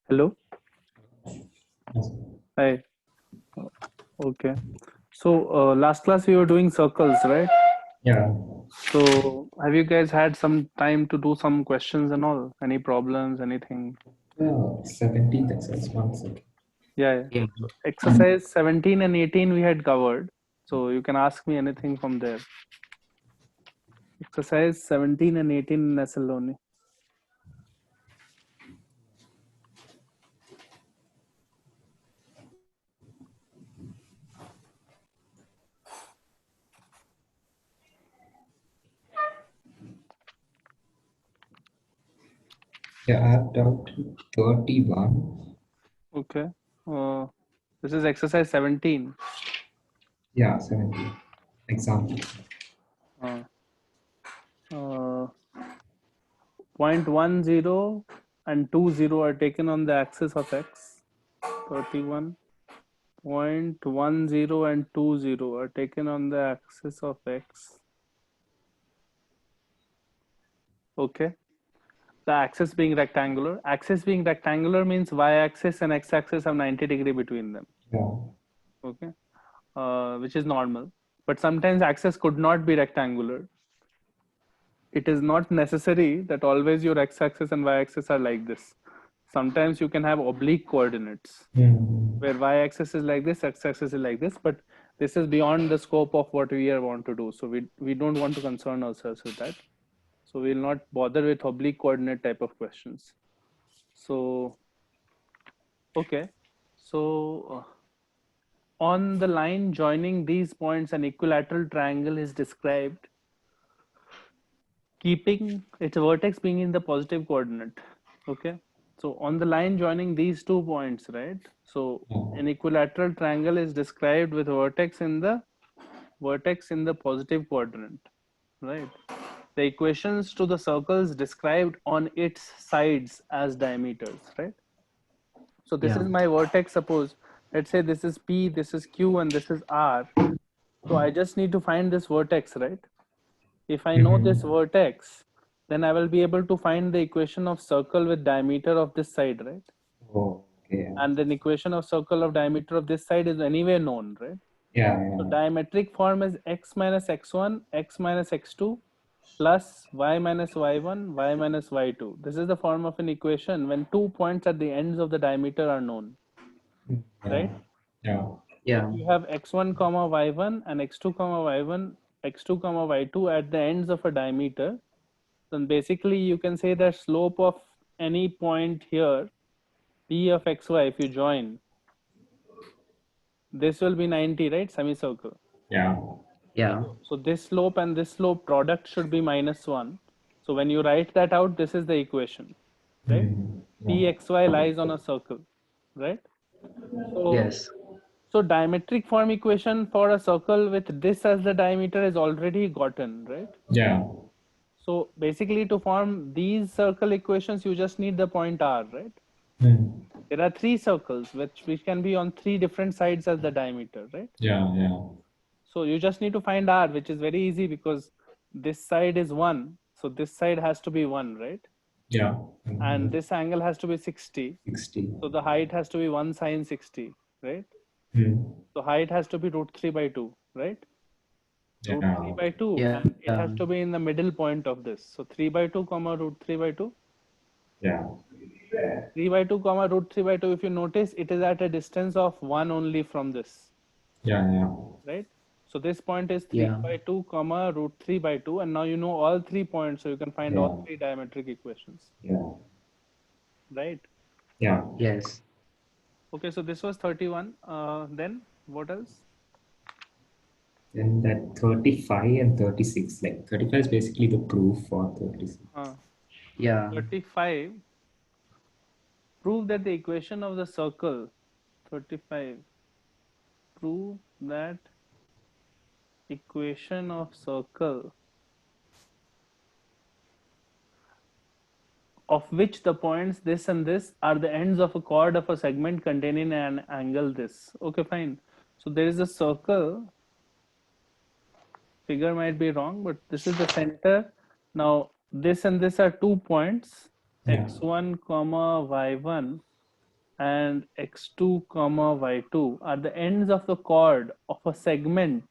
Hello. Hi. Okay. So last class we were doing circles, right? Yeah. So have you guys had some time to do some questions and all? Any problems? Anything? 17th exercise, 1 second. Yeah. Yeah. So exercise 17 and 18 we had covered. So you can ask me anything from there. Exercise 17 and 18 in SL. Yeah, I have doubt 31. Okay. Uh, this is exercise 17. Yeah, 17. Example. Uh, uh, 0.10 and 20 are taken on the axis of x. 31. 0.10 and 20 are taken on the axis of x. Okay. The axis being rectangular. Axis being rectangular means y-axis and x-axis have 90-degree between them. Yeah. Okay. Which is normal. But sometimes axis could not be rectangular. It is not necessary that always your x-axis and y-axis are like this. Sometimes you can have oblique coordinates where y-axis is like this, x-axis is like this, but this is beyond the scope of what we want to do. So we don't want to concern ourselves with that. So we'll not bother with oblique coordinate type of questions. So, okay. So on the line joining these points, an equilateral triangle is described keeping its vertex being in the positive coordinate. Okay. So on the line joining these 2 points, right? So an equilateral triangle is described with vertex in the positive quadrant, right? The equations to the circles described on its sides as diameters, right? So this Yeah. is my vertex. Suppose, let's say this is P, this is Q, and this is R. So I just need to find this vertex, right? If I know this vertex, then I will be able to find the equation of circle with diameter of this side, right? Oh, okay. And then equation of circle of diameter of this side is anyway known, right? Yeah, So yeah. diametric form is x minus x1, x minus x2, plus y minus y1, y minus y2. This is the form of an equation when 2 points at the ends of the diameter are known, Yeah. right? Yeah. Yeah. You have x1 comma y1 and x2 comma y1, x2 comma y2 at the ends of a diameter. Then basically you can say that slope of any point here, p of xy, if you join, this will be 90, right? Semicircle. Yeah. Yeah. So this slope and this slope product should be -1. So when you write that out, this is the equation, right? Yeah. Pxy lies on a circle, right? So, Yes. so diametric form equation for a circle with this as the diameter is already gotten, right? Yeah. So basically to form these circle equations, you just need the point R, right? There are three circles which can be on three different sides as the diameter, right? Yeah. Yeah. So you just need to find R, which is very easy because this side is 1. So this side has to be 1, right? Yeah. And this angle has to be 60. 60. So the height has to be 1 sine 60, right? Hmm. So height has to be root 3 by 2, right? Root 3 Yeah. by 2, Yeah. and it has to be in the middle point of this. So 3 by 2 comma root 3 by 2. Yeah. 3 by 2 comma root 3 by 2, if you notice, it is at a distance of 1 only from this, Yeah. Yeah. right? So this point is 3 Yeah. by 2 comma root 3 by 2, and now you know all 3 points, so you can find all Yeah. three diametric equations, Yeah. right? Yeah. Yes. Okay, so this was 31. Then what else? Then that 35 and 36, like 35 is basically the proof for 36. Yeah. 35, prove that the equation of the circle, 35, prove that equation of circle of which the points this and this are the ends of a chord of a segment containing an angle this. Okay, fine. So there is a circle, figure might be wrong, but this is the center. Now this and this are 2 points, Yeah. x1 comma y1 and x2 comma y2 are the ends of the chord of a segment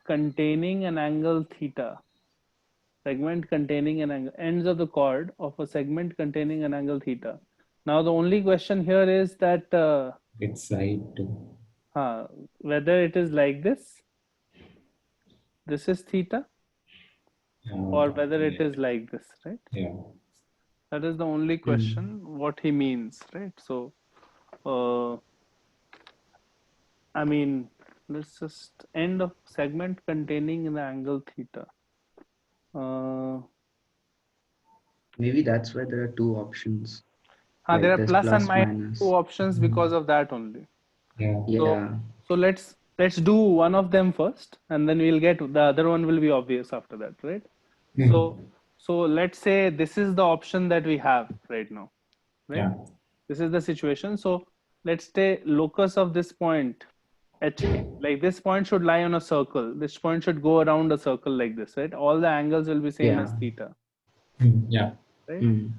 containing an angle theta. Segment containing an angle, ends of the chord of a segment containing an angle theta. Now the only question here is that Which side to? whether it is like this is theta, or whether it is like this, right? Yeah. That is the only question what he means, right? So I mean, let's just end of segment containing the angle theta. Maybe that's why there are two options. There Like are there's plus and plus minus minus. two options because of that only. Yeah. Yeah. So let's do one of them first, and then we'll get the other one will be obvious after that, right? So let's say this is the option that we have right now, right? Yeah. This is the situation. So let's say locus of this point HK, like this point should lie on a circle. This point should go around a circle like this, right? All the angles will be same as theta, Yeah. right?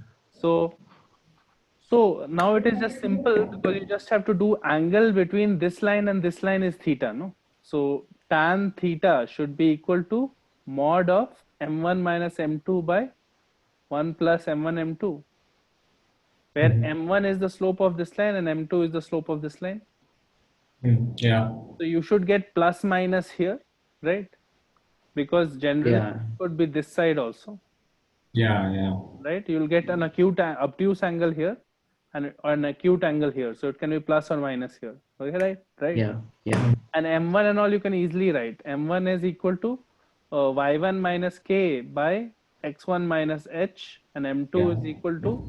So now it is just simple because you just have to do angle between this line and this line is theta, no? So tan theta should be equal to mod of m1 minus m2 by 1 plus m1 m2, where m1 is the slope of this line and m2 is the slope of this line. Yeah. So you should get plus minus here, right? Because generally it could be this side also. Yeah. Yeah. Right? You'll get an obtuse angle here and an acute angle here. So it can be plus or minus here. Okay, right? Yeah. Yeah. And m1 and all you can easily write. M1 is equal to y1 minus k by x1 minus h, and m2 is equal to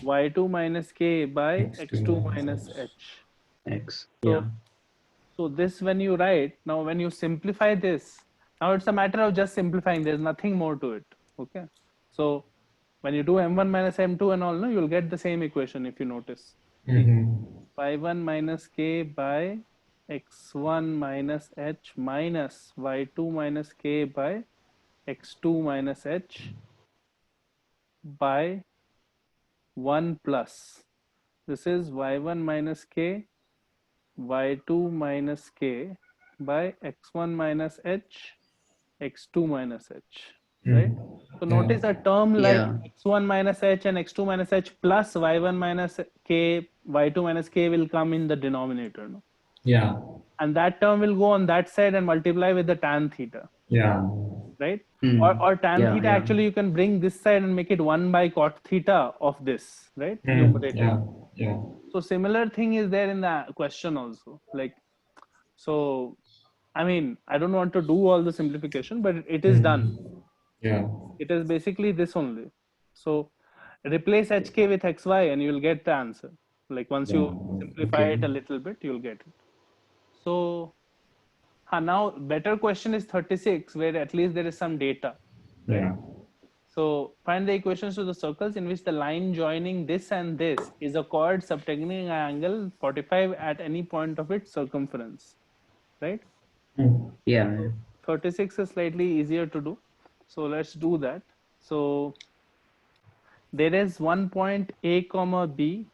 y2 minus k by x2 minus h. X. So this when you write, now when you simplify this, now it's a matter of just simplifying. There's nothing more to it. Okay. So when you do m1 minus m2 and all, no, you'll get the same equation if you notice. y1 minus k by x1 minus h minus y2 minus k by x2 minus h by 1 plus. This is y1 minus k y2 minus k by x1 minus h x2 minus h, right? So notice a term like x1 minus h and x2 minus h plus y1 minus k y2 minus k will come in the denominator, no? Yeah. And that term will go on that side and multiply with the tan theta. Yeah. Right? Or tan theta, actually you can bring this side and make it 1 by cot theta of this, right? Yeah. Yeah. So similar thing is there in the question also. Like, so, I mean, I don't want to do all the simplification, but it is done. Yeah. It is basically this only. So replace hk with xy and you will get the answer. Like once you simplify it a little bit, you'll get it. So now better question is 36, where at least there is some data. Right? Yeah. So find the equations to the circles in which the line joining this and this is a chord subtending an angle 45 at any point of its circumference. Right? Yeah. So 36 is slightly easier to do. So let's do that. So there is one point A comma B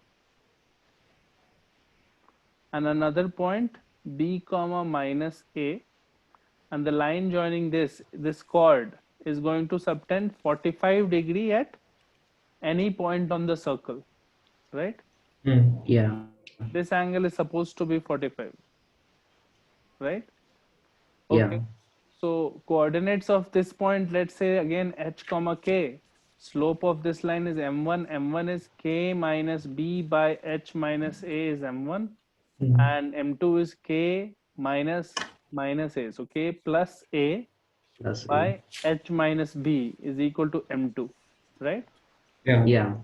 and another point B comma minus A, and the line joining this chord is going to subtend 45 degree at any point on the circle, right? Yeah. This angle is supposed to be 45, right? Okay. Yeah. So coordinates of this point, let's say again h comma k. Slope of this line is m1. M1 is k minus b by h minus a is m1, and m2 is k minus a. So k plus a by h minus b is equal to m2, right? Yeah.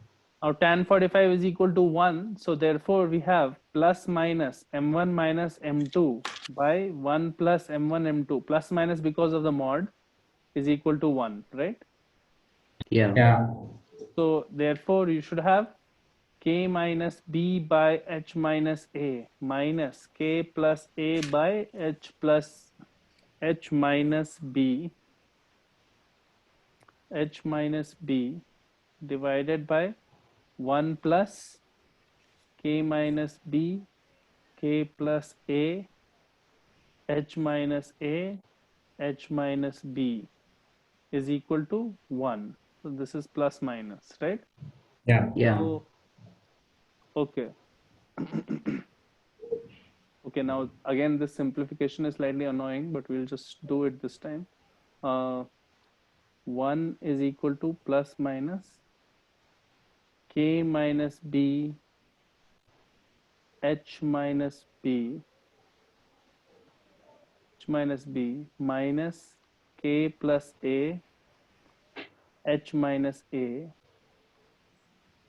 Now tan 45 is equal to 1. So therefore we have plus minus m1 minus m2 by 1 plus m1 m2, plus minus because of the mod, is equal to 1, right? Yeah. Yeah. So therefore you should have k minus b by h minus a minus k plus a by h plus h minus b divided by 1 plus k minus b, k plus a, h minus a, h minus b is equal to 1. So this is plus minus, right? Yeah. Yeah. So, okay. Okay, now again, this simplification is slightly annoying, but we'll just do it this time. 1 is equal to plus minus k minus b, h minus b, h minus b minus k plus a, h minus a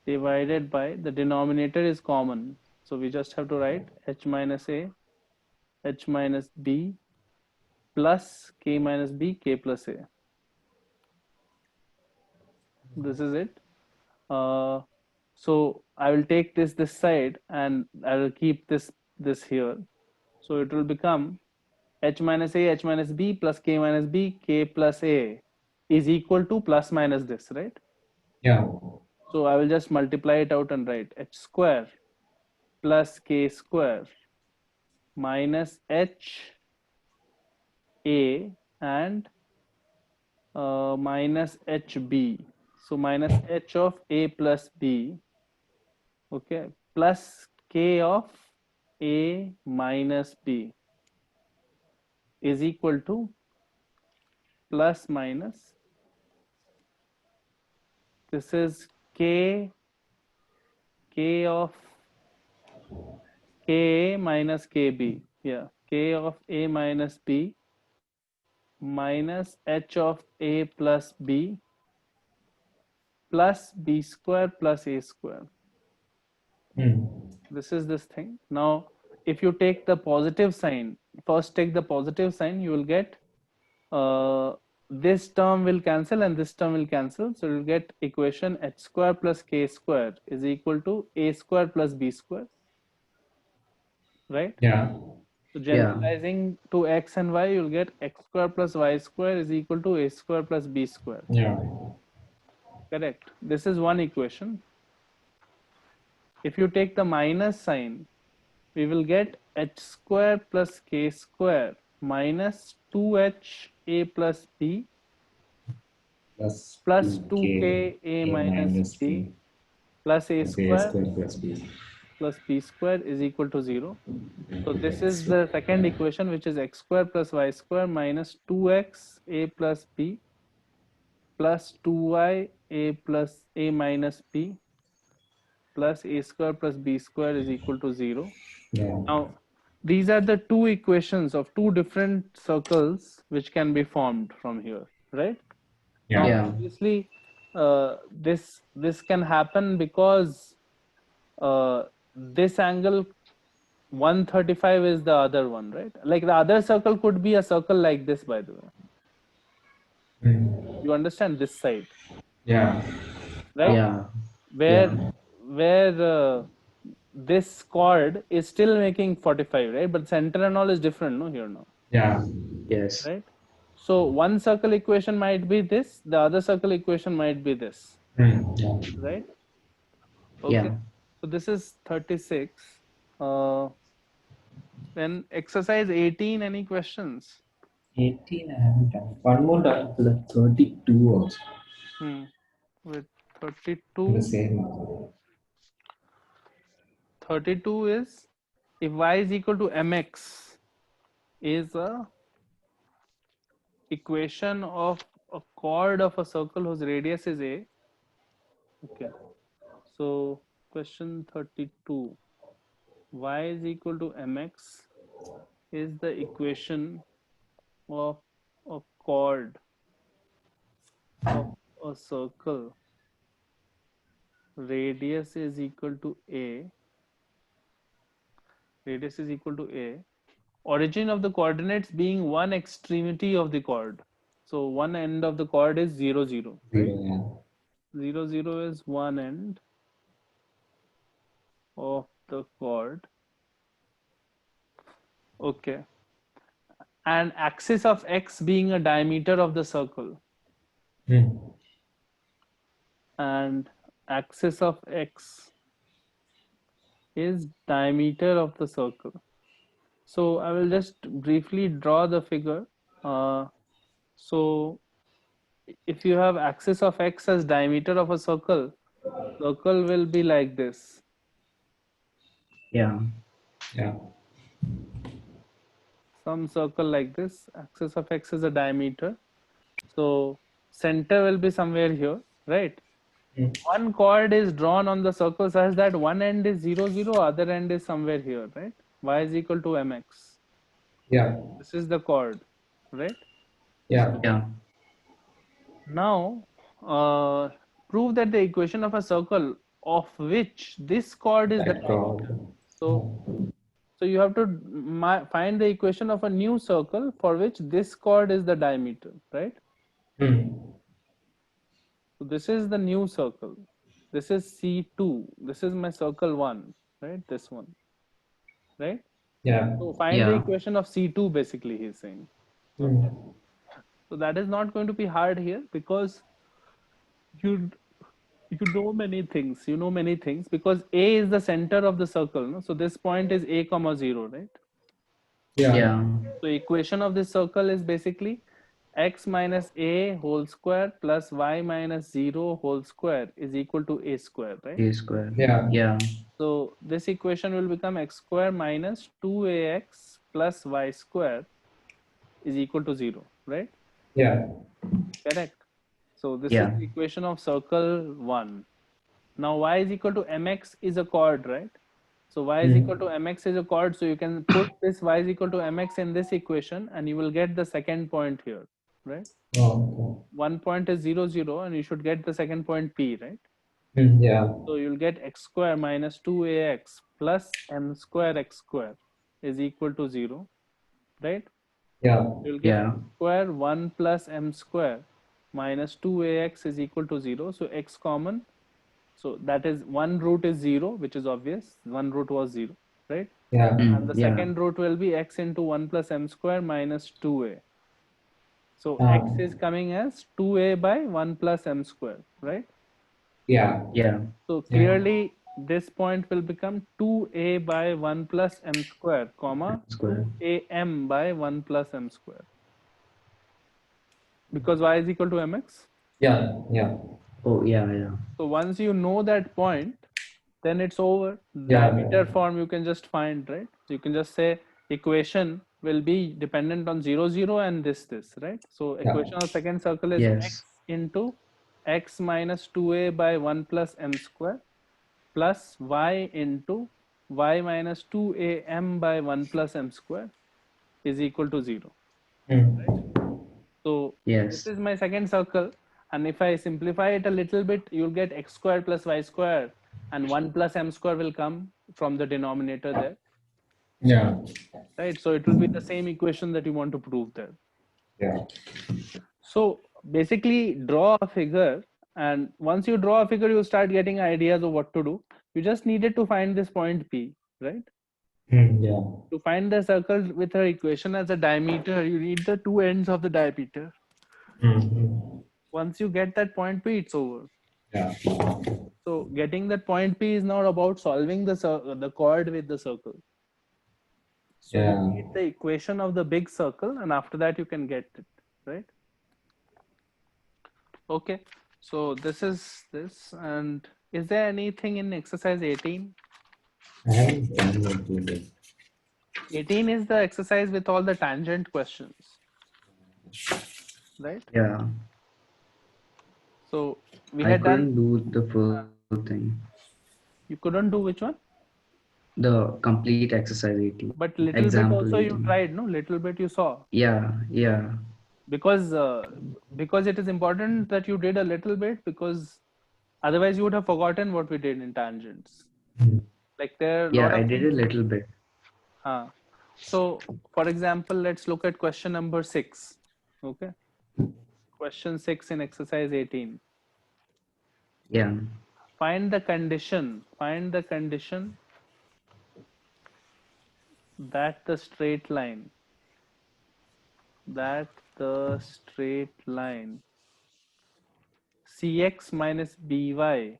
divided by, the denominator is common. So we just have to write h minus a, h minus b plus k minus b, k plus a. This is it. So I will take this side and I will keep this here. So it will become h minus a, h minus b plus k minus b, k plus a is equal to plus minus this, right? Yeah. So I will just multiply it out and write h square plus k square minus h a and minus hb. So minus h of a plus b, okay, plus k of a minus b is equal to plus minus, this is k of ka minus kb, yeah, k of a minus b minus h of a plus b plus b square plus a square. This is this thing. Now if you take the positive sign, first take the positive sign, you will get this term will cancel and this term will cancel, so you'll get equation h square plus k square is equal to a square plus b square, right? Yeah. So Yeah. generalizing to x and y, you'll get x square plus y square is equal to a square plus b square. Yeah. Correct. This is one equation. If you take the minus sign, we will get h square plus k square minus 2h a plus b Plus plus 2k 2k a a minus minus b b plus a plus a square square plus b. plus b square is equal to 0. So this is X. the second equation, which is x square plus y square minus 2x a plus b plus 2y a plus a minus b plus a square plus b square is equal to 0. Yeah. Now, these are the two equations of two different circles which can be formed from here, right? Now, Yeah. Yeah. obviously, this can happen because this angle 135 is the other one, right? Like the other circle could be a circle like this, by the way. You understand this side, Yeah. right? Yeah. Where Yeah. this chord is still making 45, right? But center and all is different, no, here now, Yeah. Yes. right? So one circle equation might be this, the other circle equation might be this, Yeah. right? Okay. Yeah. So this is 36. Then exercise 18, any questions? 18 I haven't done. One more done to the 32 also. With The 32, same. 32 is if y is equal to mx is a equation of a chord of a circle whose radius is a. Okay. So question 32, y is equal to mx is the equation of a chord of a circle, radius is equal to a, radius is equal to a, origin of the coordinates being one extremity of the chord. So one end of the chord is 0 0, right? 0, 0 0 is one end of the chord. Okay. And axis of x being a diameter of the circle, yeah. and axis of x is diameter of the circle. So I will just briefly draw the figure. So if you have axis of x as diameter of a circle will be like this. Yeah. Yeah. Some circle like this. Axis of x is a diameter. So center will be somewhere here, right? Mm. One chord is drawn on the circle such that one end is 0, 0, other end is somewhere here, right? Y is equal to mx. Yeah. This is the chord, right? Yeah. Yeah. Now, prove that the equation of a circle of which this chord is the That diameter. chord. So you have to find the equation of a new circle for which this chord is the diameter, right? Mm. So this is the new circle. This is C2. This is my circle 1, right? This one, right? Yeah. So find the Yeah. equation of C2 basically, he's saying. Mm. So that is not going to be hard here because you you know many things. You know many things because A is the center of the circle. No? So this point is A comma 0, right? Yeah. Yeah. So equation of this circle is basically x minus a whole square plus y minus 0 whole square is equal to a square, right? A square. Yeah. Yeah. So this equation will become x square minus 2ax plus y square is equal to 0, right? Yeah. Correct. So this is Yeah. the equation of circle 1. Now y is equal to mx is a chord, right? So y is equal to mx is a chord. So you can put this y is equal to mx in this equation and you will get the second point here, right? Oh, One point is 0, 0 and you should get the second point p, right? okay. Yeah. So you'll get x square minus 2ax plus m square x square is equal to 0, right? Yeah. You'll get Yeah. x square 1 plus m square minus 2ax is equal to 0. So x common. So that is one root is 0, which is obvious. One root was 0, right? Yeah. And the Yeah. second root will be x into 1 plus m square minus 2a. So Ah. x is coming as 2a by 1 plus m square, right? Yeah. Yeah. So clearly this point will become 2a by 1 plus m square, comma Square. 2am by 1 plus m square. Because y is equal to mx. Yeah. Yeah. Oh, yeah. Yeah. So once you know that point, then it's over. Yeah. Diameter form you can just find, right? So you can just say equation will be dependent on 0, 0 and this, right? So equation of second circle is x Yes. into x minus 2a by 1 plus m square plus y into y minus 2am by 1 plus m square is equal to 0. So this Yes. is my second circle. And if I simplify it a little bit, you'll get x squared plus y squared and 1 plus m square will come from the denominator there, Yeah. right? So it will be the same equation that you want to prove there. Yeah. So basically draw a figure, and once you draw a figure, you start getting ideas of what to do. You just needed to find this point P, right? Yeah. To find the circle with her equation as a diameter, you need the two ends of the diameter. Once you get that point P, it's over. Yeah. So getting that point P is not about solving the chord with the circle. So Yeah. you need the equation of the big circle, and after that you can get it, right? Okay. So this is this, and is there anything in exercise 18? I haven't done it yet. 18 is the exercise with all the tangent questions, right? Yeah. So we I had couldn't done. do the first thing. You couldn't do which one? The complete exercise 18. But little bit Example also you 18. tried, no? Little bit you saw. Yeah. Yeah. Because it is important that you did a little bit, because otherwise you would have forgotten what we did in tangents. Like there are a Yeah. lot I of did things. a little bit. So for example, let's look at question number 6. Okay. Question 6 in exercise 18. Yeah. Find the condition that the straight line cx minus by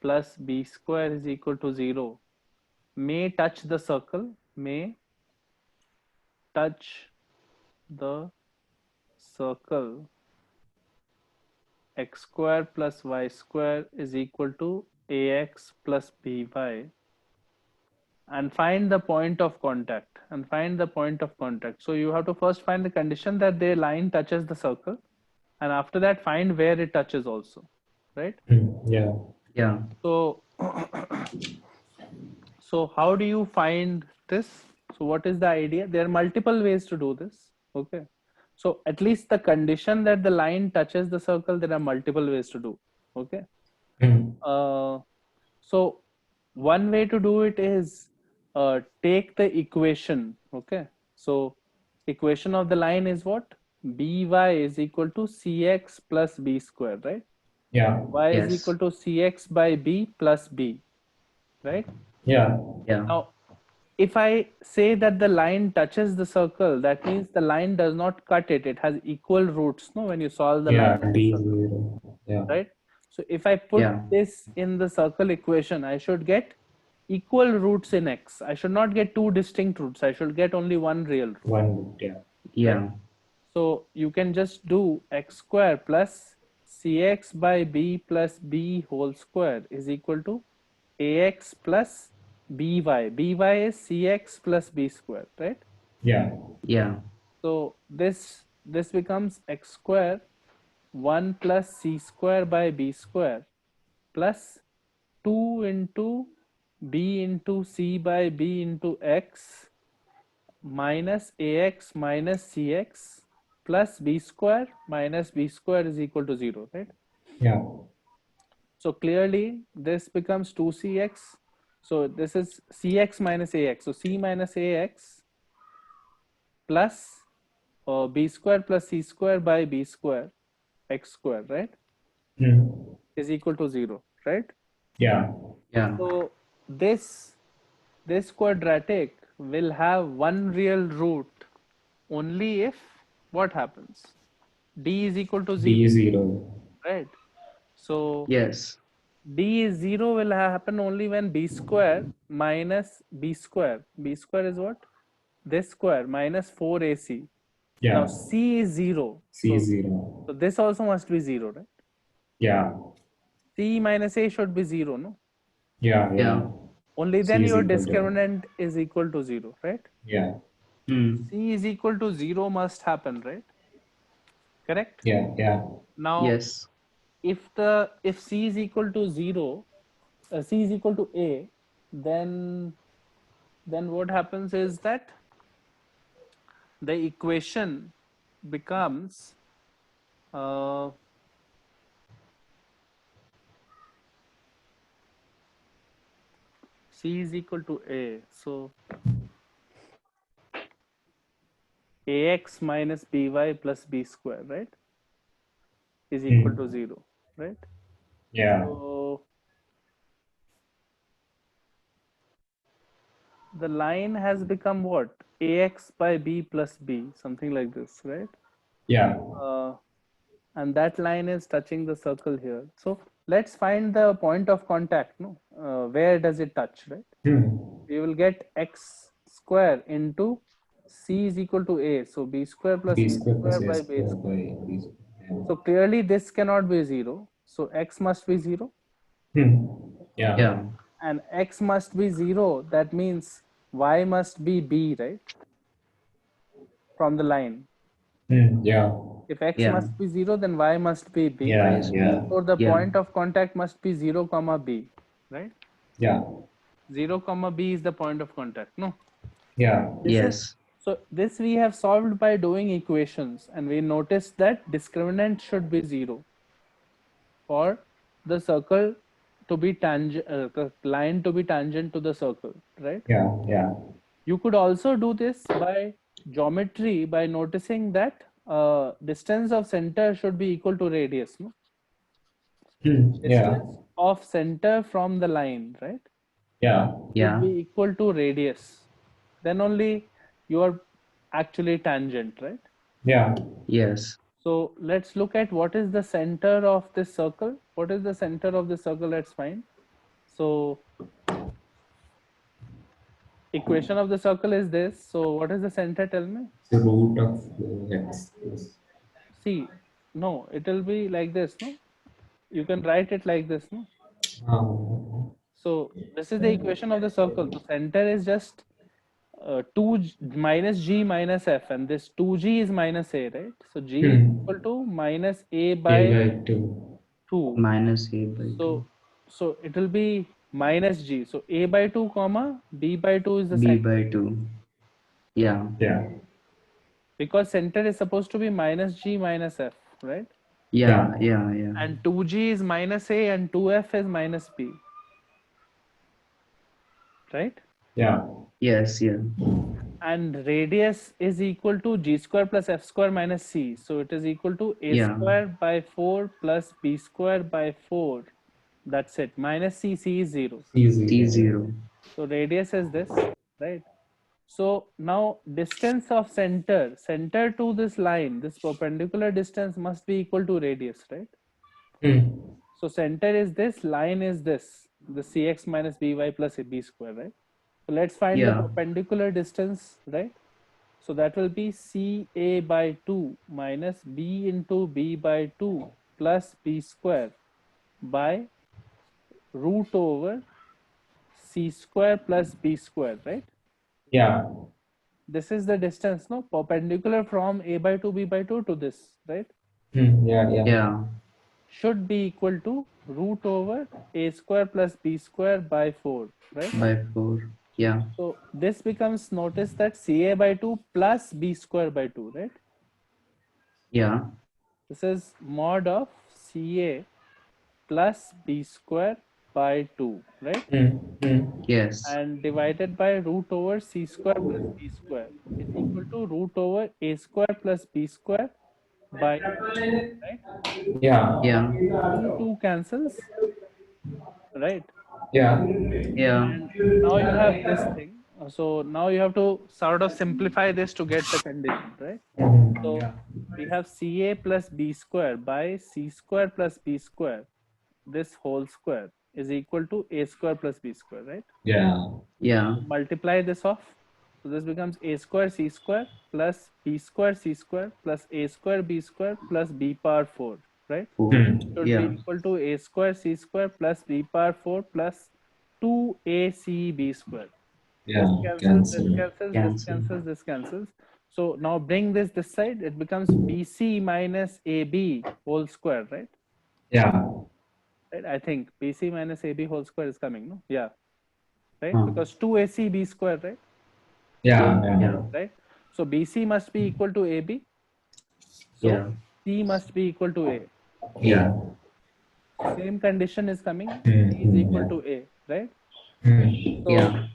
plus b square is equal to 0 may touch the circle, may touch the circle x square plus y square is equal to ax plus by, and find the point of contact, so you have to first find the condition that the line touches the circle, and after that find where it touches also, right? Yeah. Yeah. So so how do you find this? So what is the idea? There are multiple ways to do this. Okay, so at least the condition that the line touches the circle, there are multiple ways to do. Okay, so one way to do it is take the equation. Okay, so equation of the line is what? By is equal to cx plus b square, right? Yeah. Y is Yes. equal to cx by b plus b, right? Yeah. Yeah. Now, if I say that the line touches the circle, that means the line does not cut it. It has equal roots, no? When you solve the Yeah. line of the circle, D0. Yeah. right? So if I put Yeah. this in the circle equation, I should get equal roots in x. I should not get two distinct roots. I should get only one real root. One. Yeah. Yeah. So you can just do x square plus cx by b plus b whole square is equal to ax plus by. By is cx plus b square, right? Yeah. Yeah. So this becomes x square 1 plus c square by b square plus 2 into b into c by b into x minus ax minus cx plus b square minus b square is equal to 0, right? Yeah. So clearly this becomes 2cx. So this is cx minus ax. So c minus ax plus b square plus c square by b square x square, right, is equal to 0, right? Yeah. Yeah. So this quadratic will have one real root only if what happens? D is equal to 0, D0. right? So Yes. D is 0 will happen only when b square minus b square. B square is what? This square minus 4ac. Yeah. Now c is 0. C0. So this also must be 0, right? Yeah. C minus a should be 0, no? Yeah. Yeah. Yeah. Only C then is your equal to- discriminant is equal to 0, right? Yeah. C is equal to 0 must happen, right? Correct? Yeah. Yeah. Now, Yes. if C is equal to 0, C is equal to A, then what happens is that the equation becomes C is equal to A. So ax minus by plus b square, right, is equal to 0, right? Yeah. So the line has become what? Ax by b plus b, something like this, right? Yeah. And that line is touching the circle here. So let's find the point of contact, no? Where does it touch, right? We will get x square into c is equal to a. So b square plus B c square plus square A by b square square. by B square. Yeah. So clearly this cannot be 0. So x must be 0. Yeah. Yeah. And x must be 0. That means y must be b, right? From the line. Yeah. If x Yeah. must be 0, then y must be b. Yeah. is Yeah. So the Yeah. point of contact must be 0 comma b, right? Yeah. 0 comma b is the point of contact, no? Yeah. Yes. So this we have solved by doing equations, and we noticed that discriminant should be 0 for the circle to be tangent, the line to be tangent to the circle, right? Yeah. Yeah. You could also do this by geometry by noticing that distance of center should be equal to radius, no? Yeah. Distance of center from the line, right, Yeah. Yeah. should be equal to radius. Then only you are actually tangent, right? Yeah. Yes. So let's look at what is the center of this circle. What is the center of the circle? Let's find. So equation of the circle is this. So what is the center? Tell me. The root of x. Yes. See, no, it will be like this. No, you can write it like this. No. So this is the equation of the circle. The center is just minus g minus f, and this 2g is minus a, right? So g is equal to minus a A by by 2. 2. Minus a by 2. So it will be minus g. So a by 2 comma b by 2 is the B center, by 2. Yeah. Yeah. because center is supposed to be minus g minus f, right? Yeah. Yeah. Yeah. And 2g is minus a and 2f is minus b, right? Yeah. Yes. Yeah. And radius is equal to g square plus f square minus c. So it is equal to a Yeah. square by 4 plus b square by 4. That's it. Minus c, c is 0. Easy. T0. So radius is this, right? So now distance of center to this line, this perpendicular distance must be equal to radius, right? So center is this, line is this, the cx minus by plus b square, right? So let's find the Yeah. perpendicular distance, right? So that will be CA by 2 minus B into B by 2 plus B square by root over C square plus B square, right? Yeah. This is the distance, no? Perpendicular from A by 2, B by 2 to this, right? Yeah. Yeah. Yeah. Should be equal to root over A square plus B square by 4, right? By 4. Yeah. So this becomes, notice that CA by 2 plus B square by 2, right? Yeah. This is mod of CA plus B square by 2, right? Yes. And divided by root over C square plus B square is equal to root over A square plus B square by 2, right? Yeah. Yeah. 2 cancels, right? Yeah. Yeah. And now you have this thing. So now you have to sort of simplify this to get the condition, right? So we have CA plus B square by C square plus B square, this whole square is equal to A square plus B square, right? Yeah. Yeah. Multiply this off. So this becomes A square C square plus B square C square plus A square B square plus B power 4, right? 4. Should Yeah. be equal to A square C square plus B power 4 plus 2AC square. Yeah. This cancels, this Cancel. cancels, this cancels, this cancels. So now bring this side, it becomes BC minus AB whole square, right? Yeah. Right? I think BC minus AB whole square is coming, no? Yeah. Right? Huh. Because 2AC B square, right? Yeah. Yeah. Right? So BC must be equal to AB. So Yeah. C must be equal to A. Yeah. Same condition is coming. C is equal to A, right? So, Yeah.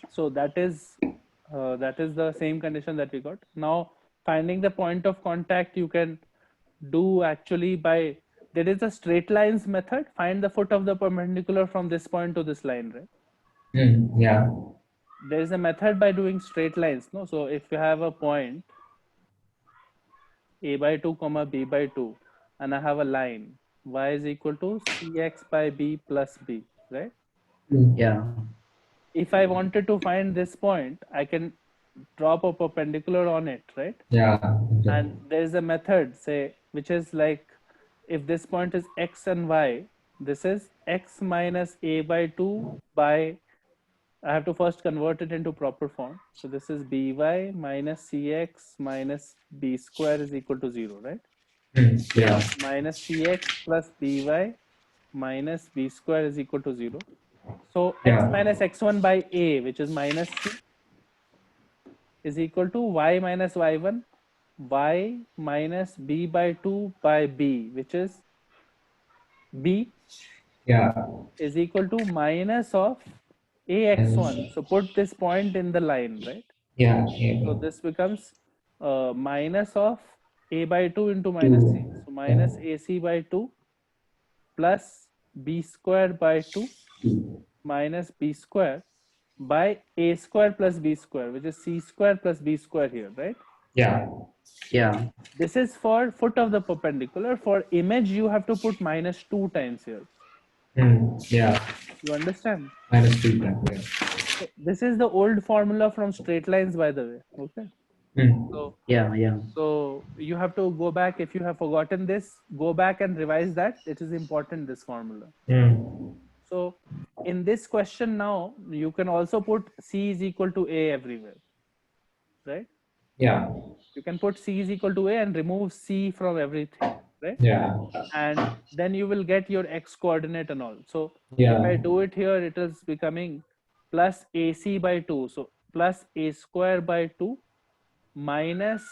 so that is the same condition that we got. Now finding the point of contact you can do actually by, there is a straight lines method. Find the foot of the perpendicular from this point to this line, right? Yeah. There is a method by doing straight lines, no? So if you have a point A by 2 comma B by 2 and I have a line y is equal to cx by b plus b, right? Yeah. If I wanted to find this point, I can drop a perpendicular on it, right? Yeah. And there is a method, say, which is like, if this point is x and y, this is x minus a by 2 by, I have to first convert it into proper form. So this is by minus cx minus b square is equal to 0, right? Yeah. Minus cx plus by minus b square is equal to 0. So Yeah. x minus x1 by a, which is minus c, is equal to y minus y1 y minus b by 2 by b, which is b, Yeah. is equal to minus of ax1. So put this point in the line, right? Yeah. So this becomes minus of a by 2 into minus c. So minus ac by 2 plus b square by 2 minus b square by a square plus b square, which is c square plus b square here, right? Yeah. Yeah. This is for foot of the perpendicular. For image, you have to put minus 2 times here. Yeah. You understand? Minus 3 prime. Yeah. So this is the old formula from straight lines, by the way. Okay. So Yeah, yeah. so you have to go back. If you have forgotten this, go back and revise that. It is important, this formula. So in this question now, you can also put C is equal to A everywhere, right? Yeah. You can put C is equal to A and remove C from everything, right? Yeah. And then you will get your X coordinate and all. So Yeah. if I do it here, it is becoming plus AC by 2. So plus A square by 2 minus,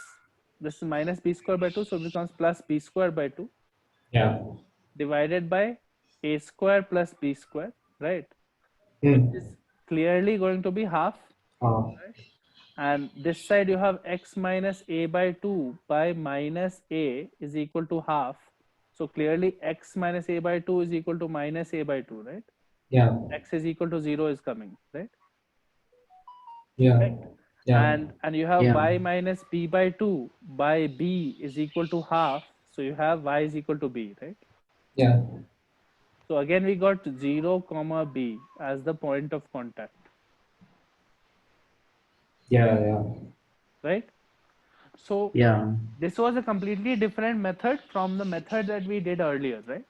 this is minus B square by 2. So it becomes plus B square by 2 Yeah. divided by A square plus B square, right? Hmm. Which is clearly going to be half. Uh, And this side you have x minus a by 2 by minus a is equal to half. So clearly x minus a by 2 is equal to minus a by 2, right? yeah. X is equal to 0 is coming, right? Yeah. Right. Yeah. And you have Yeah. y minus b by 2 by b is equal to half. So you have y is equal to b, right? Yeah. So again we got 0 comma b as the point of contact, Yeah. Yeah. right? So Yeah. this was a completely different method from the method that we did earlier, right?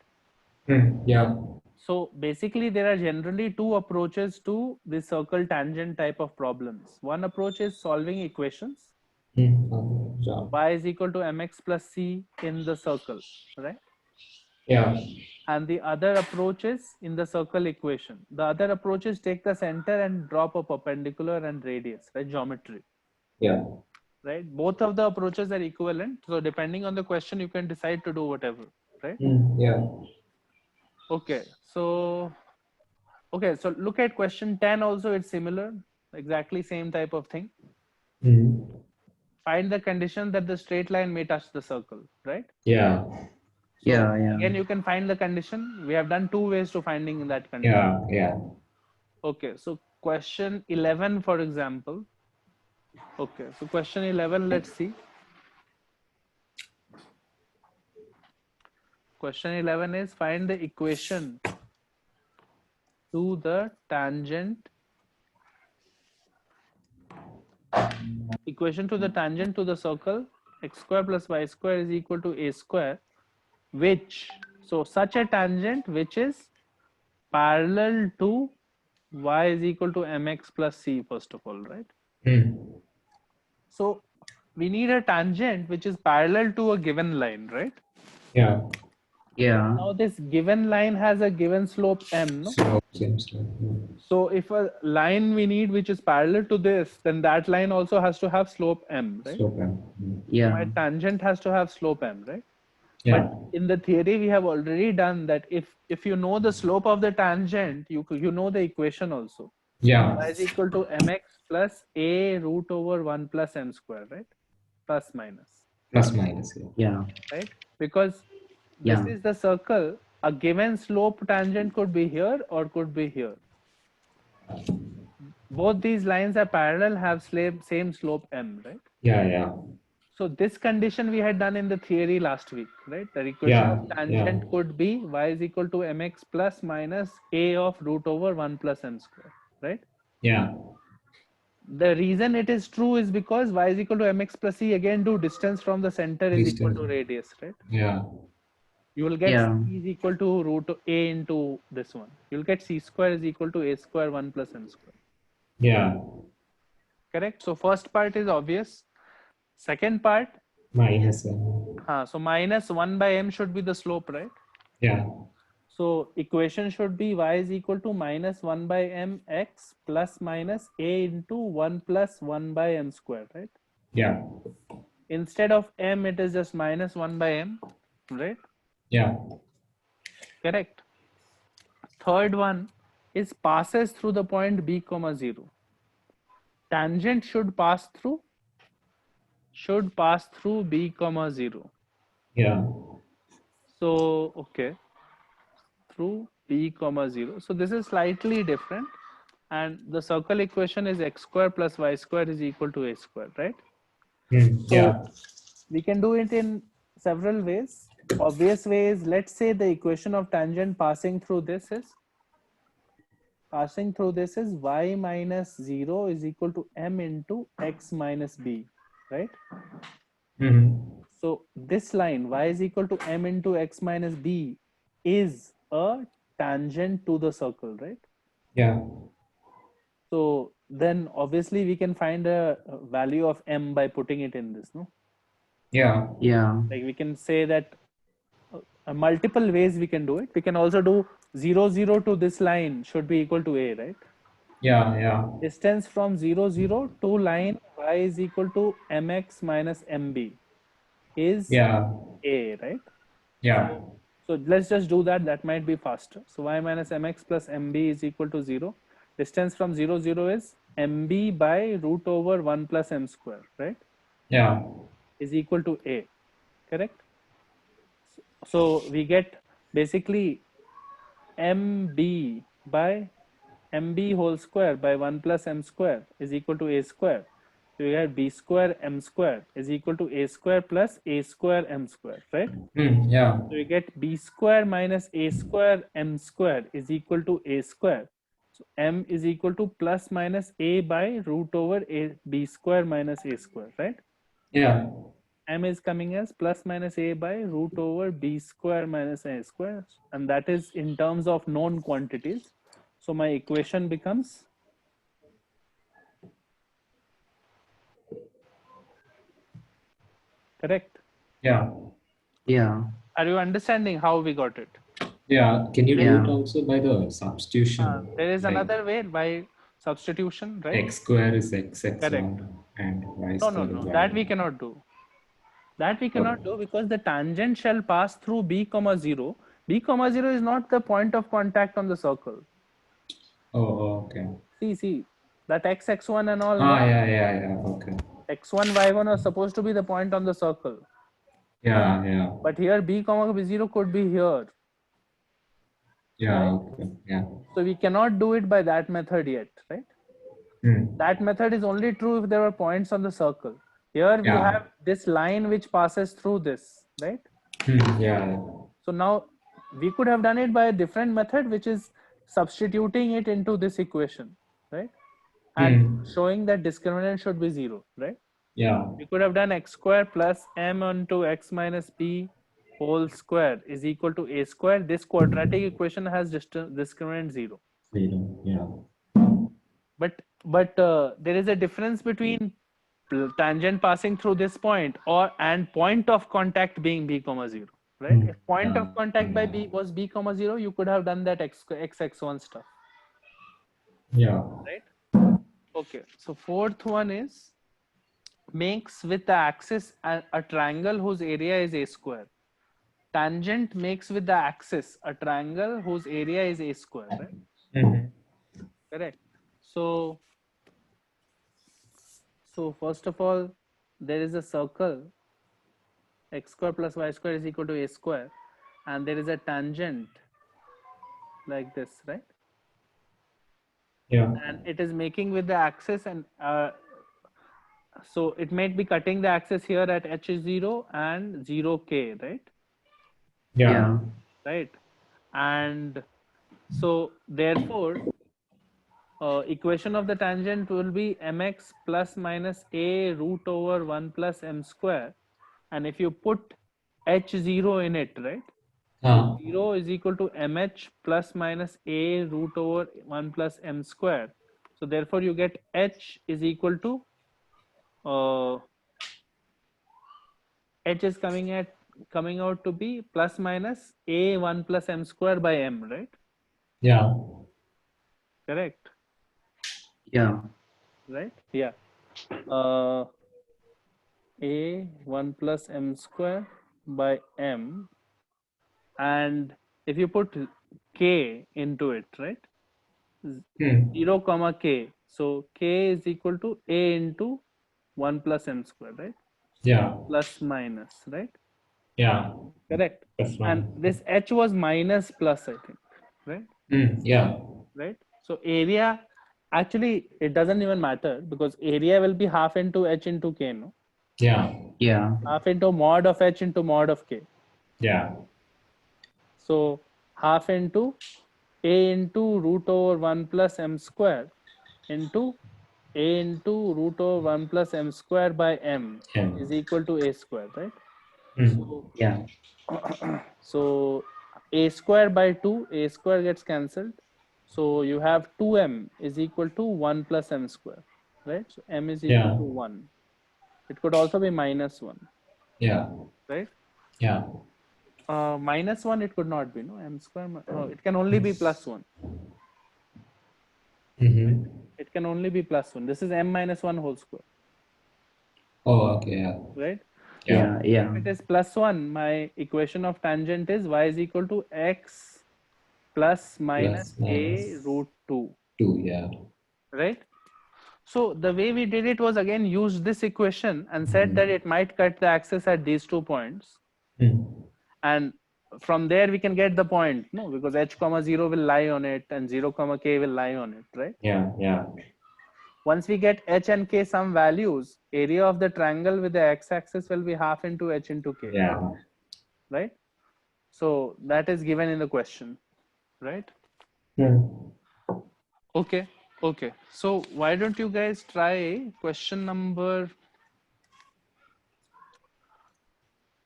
Yeah. So basically there are generally two approaches to the circle tangent type of problems. One approach is solving equations, Yeah. y is equal to mx plus c in the circle, right? Yeah. And the other approach is in the circle equation. The other approach is take the center and drop a perpendicular and radius, right? Geometry, Yeah. right? Both of the approaches are equivalent. So depending on the question, you can decide to do whatever, right? Yeah. Okay, so look at question 10 also. It's similar, exactly same type of thing. Find the condition that the straight line may touch the circle, right? Yeah. So Yeah, yeah. again, you can find the condition. We have done two ways to finding that condition. Yeah. Yeah. Okay, so question 11, for example. Okay, so question 11, let's see. Question 11 is find the equation to the tangent. Equation to the tangent to the circle x square plus y square is equal to a square, which, so such a tangent which is parallel to y is equal to mx plus c, first of all, right? So we need a tangent which is parallel to a given line, right? Yeah. Yeah. Now this given line has a given slope m, no? Same slope. So if a line we need which is parallel to this, then that line also has to have slope m, right? Slope. Yeah. My tangent has to have slope m, right? Yeah. But in the theory, we have already done that. If you know the slope of the tangent, you know the equation also. Yeah. Y is equal to mx plus a root over 1 plus m square, right? Plus minus. Plus minus. Yeah. Right? Because this is the circle. A given slope tangent could be here or could be here. Both these lines are parallel, have same slope m, right? Yeah. Yeah. So this condition we had done in the theory last week, right? The equation of tangent could be y is equal to mx plus minus a of root over 1 plus m square, right? Yeah. The reason it is true is because y is equal to mx plus c, again do distance from the center is equal to radius, right? Yeah. You will get c is equal to root a into this one. You'll get c square is equal to a square 1 plus m square. Yeah. Correct? So first part is obvious. Second part, minus. So minus 1 by m should be the slope, right? Yeah. So equation should be y is equal to minus 1 by m x plus minus a into 1 plus 1 by m square, right? Yeah. Instead of m, it is just minus 1 by m, right? Yeah. Correct. Third one is passes through the point b comma 0. Tangent should pass through b comma 0. Yeah. So, okay. Through b comma 0. So this is slightly different, and the circle equation is x square plus y square is equal to a square, right? Yeah. So we can do it in several ways. Obvious way is, let's say the equation of tangent passing through this is passing through this is y minus 0 is equal to m into x minus b, right? So this line y is equal to m into x minus b is a tangent to the circle, right? Yeah. So then obviously we can find a value of m by putting it in this, no? Yeah. Yeah. Like we can say that multiple ways we can do it. We can also do 0, 0 to this line should be equal to a, right? Yeah. Yeah. Distance from 0, 0 to line y is equal to mx minus mb is Yeah. a, right? Yeah. So let's just do that. That might be faster. So y minus mx plus mb is equal to 0. Distance from 0, 0 is mb by root over 1 plus m square, right? Yeah. Is equal to a, correct? So we get basically mb by mb whole square by 1 plus m square is equal to a square. So we have b square m square is equal to a square plus a square m square, right? Yeah. So we get b square minus a square m square is equal to a square. So m is equal to plus minus a by root over a b square minus a square, right? Yeah. M is coming as plus minus a by root over b square minus a square, and that is in terms of known quantities. So my equation becomes correct. Yeah. Yeah. Are you understanding how we got it? Yeah. Can you do Yeah. it also by the substitution? There is Like another way by substitution, right? x square is x Correct. x1 and y No, no, square no. is That we y1. cannot do. That we cannot do because the tangent shall pass through b comma 0. B comma 0 is not the point of contact on the circle. Oh, okay. See, that x1 and all, no? Yeah. Okay. X1, Y1 are supposed to be the point on the circle. Yeah. But here b comma b0 could be here. Yeah. Right? Okay. Yeah. So we cannot do it by that method yet, right? That method is only true if there are points on the circle. Here we Yeah. have this line which passes through this, right? Yeah. So now we could have done it by a different method, which is substituting it into this equation, right? And showing that discriminant should be 0, right? Yeah. We could have done x square plus m onto x minus b whole square is equal to a square. This quadratic equation has discriminant 0. Yeah. But there is a difference between tangent passing through this point and point of contact being b comma 0, right? If point of contact by b was b comma 0, you could have done that x1 stuff. Yeah. Right? Okay. So fourth one is makes with the axis a triangle whose area is a square. Tangent makes with the axis a triangle whose area is a square, right? Correct. So first of all, there is a circle x square plus y square is equal to a square, and there is a tangent like this, right? Yeah. And it is making with the axis, and so it might be cutting the axis here at h0 and 0k, right? Yeah. Right. And so therefore equation of the tangent will be mx plus minus a root over 1 plus m square, and if you put h0 in it, right, 0 is equal to mh plus minus a root over 1 plus m square. So therefore you get h is equal to h is coming out to be plus minus a 1 plus m square by m, right? Yeah. Correct. Yeah. Right? Yeah. A 1 plus m square by m, and if you put k into it, right, 0 comma k, so k is equal to a into 1 plus m square, right? Yeah. Plus minus, right? Yeah. Correct. That's And this h was minus plus, I think, right? Yeah. Right. So area, actually it doesn't even matter because area will be half into h into k, no? Yeah. Yeah. Half into mod of h into mod of k. Yeah. So half into a into root over 1 plus m square into a into root over 1 plus m square by m M. is equal to a square, right? Mm. Yeah. So a square by 2, a square gets cancelled. So you have 2m is equal to 1 plus m square, right? So m is equal Yeah. to 1. It could also be minus 1, Yeah. right? Yeah. Minus 1 it could not be, no? M square, it can only be plus 1. Mm-hmm. It can only be plus 1. This is m minus 1 whole square, Oh, okay. Yeah. right? Yeah. Yeah. If it is plus 1, my equation of tangent is y is equal to x plus minus Plus a minus root 2, 2. Yeah. right? So the way we did it was again use this equation and said that it might cut the axis at these 2 points. Mm. And from there we can get the point, no? Because h comma 0 will lie on it and 0 comma k will lie on it, right? Yeah. Yeah. Once we get h and k some values, area of the triangle with the x-axis will be half into h into k, Yeah. right? So that is given in the question, right? Mm. Okay, okay. So why don't you guys try question number?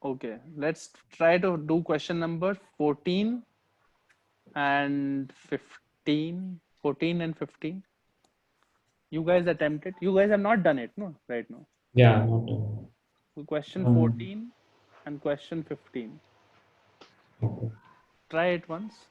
Okay, let's try to do question number 14 and 15. 14 and 15. You guys attempted. You guys have not done it, no? Right now. Yeah. Not, So question um, 14 and question 15. okay. Try it once.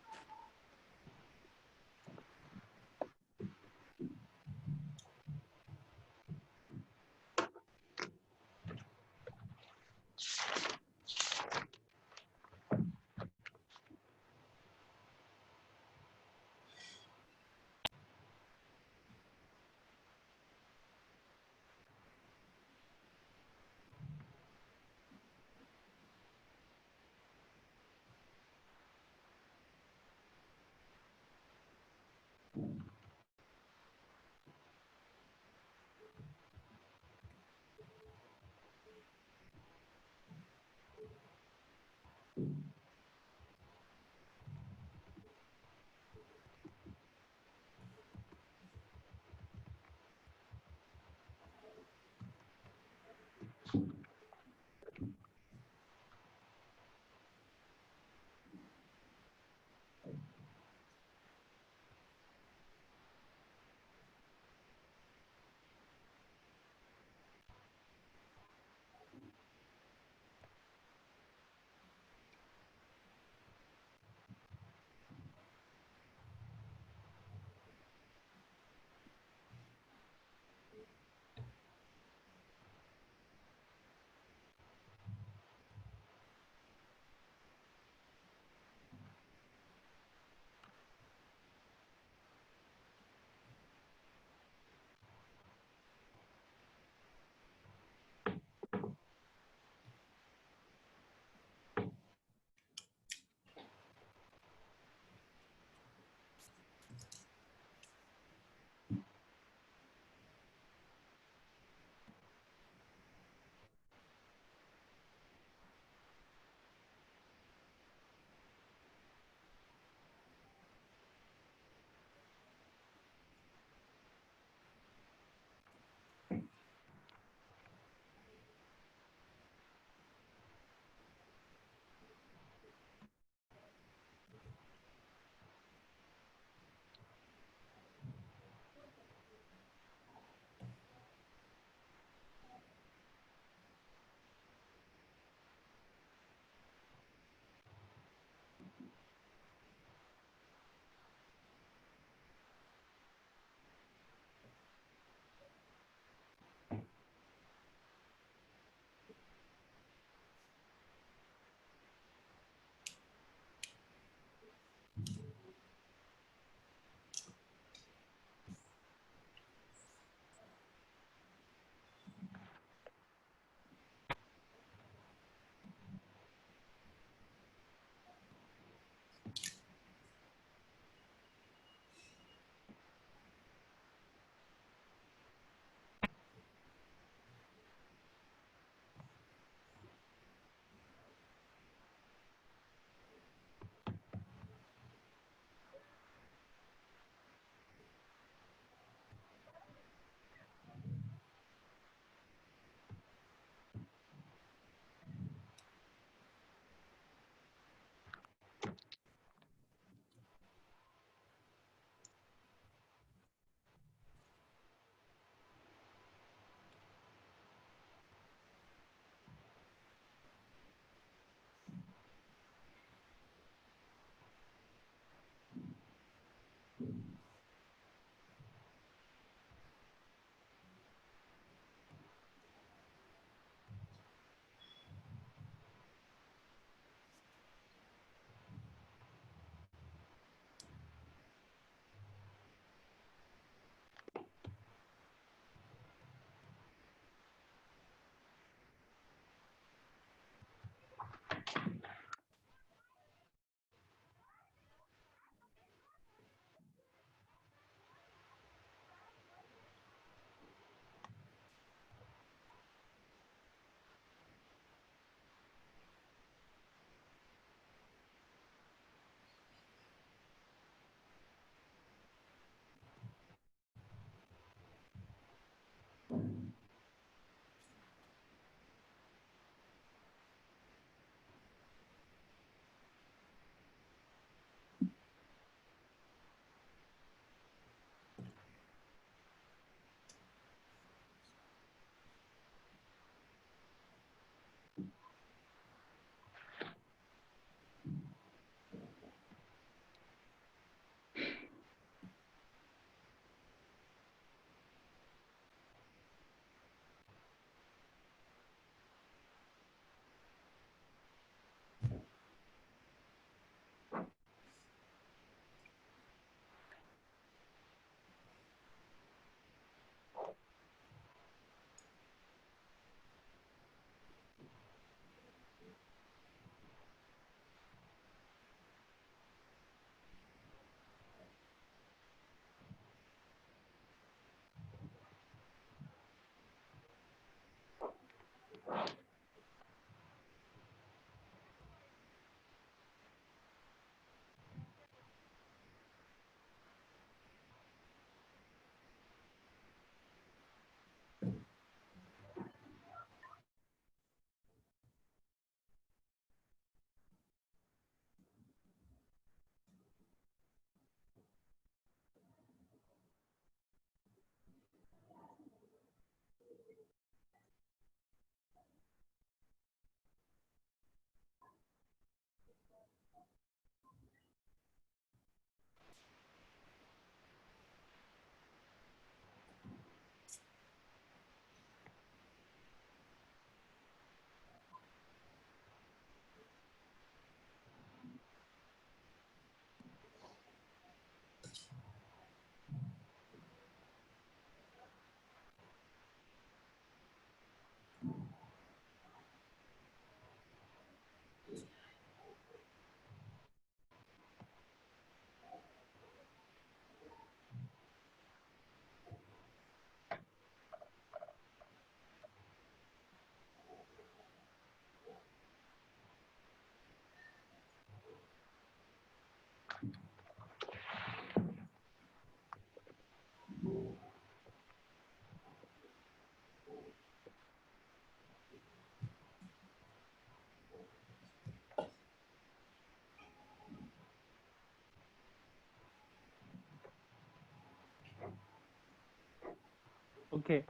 Okay.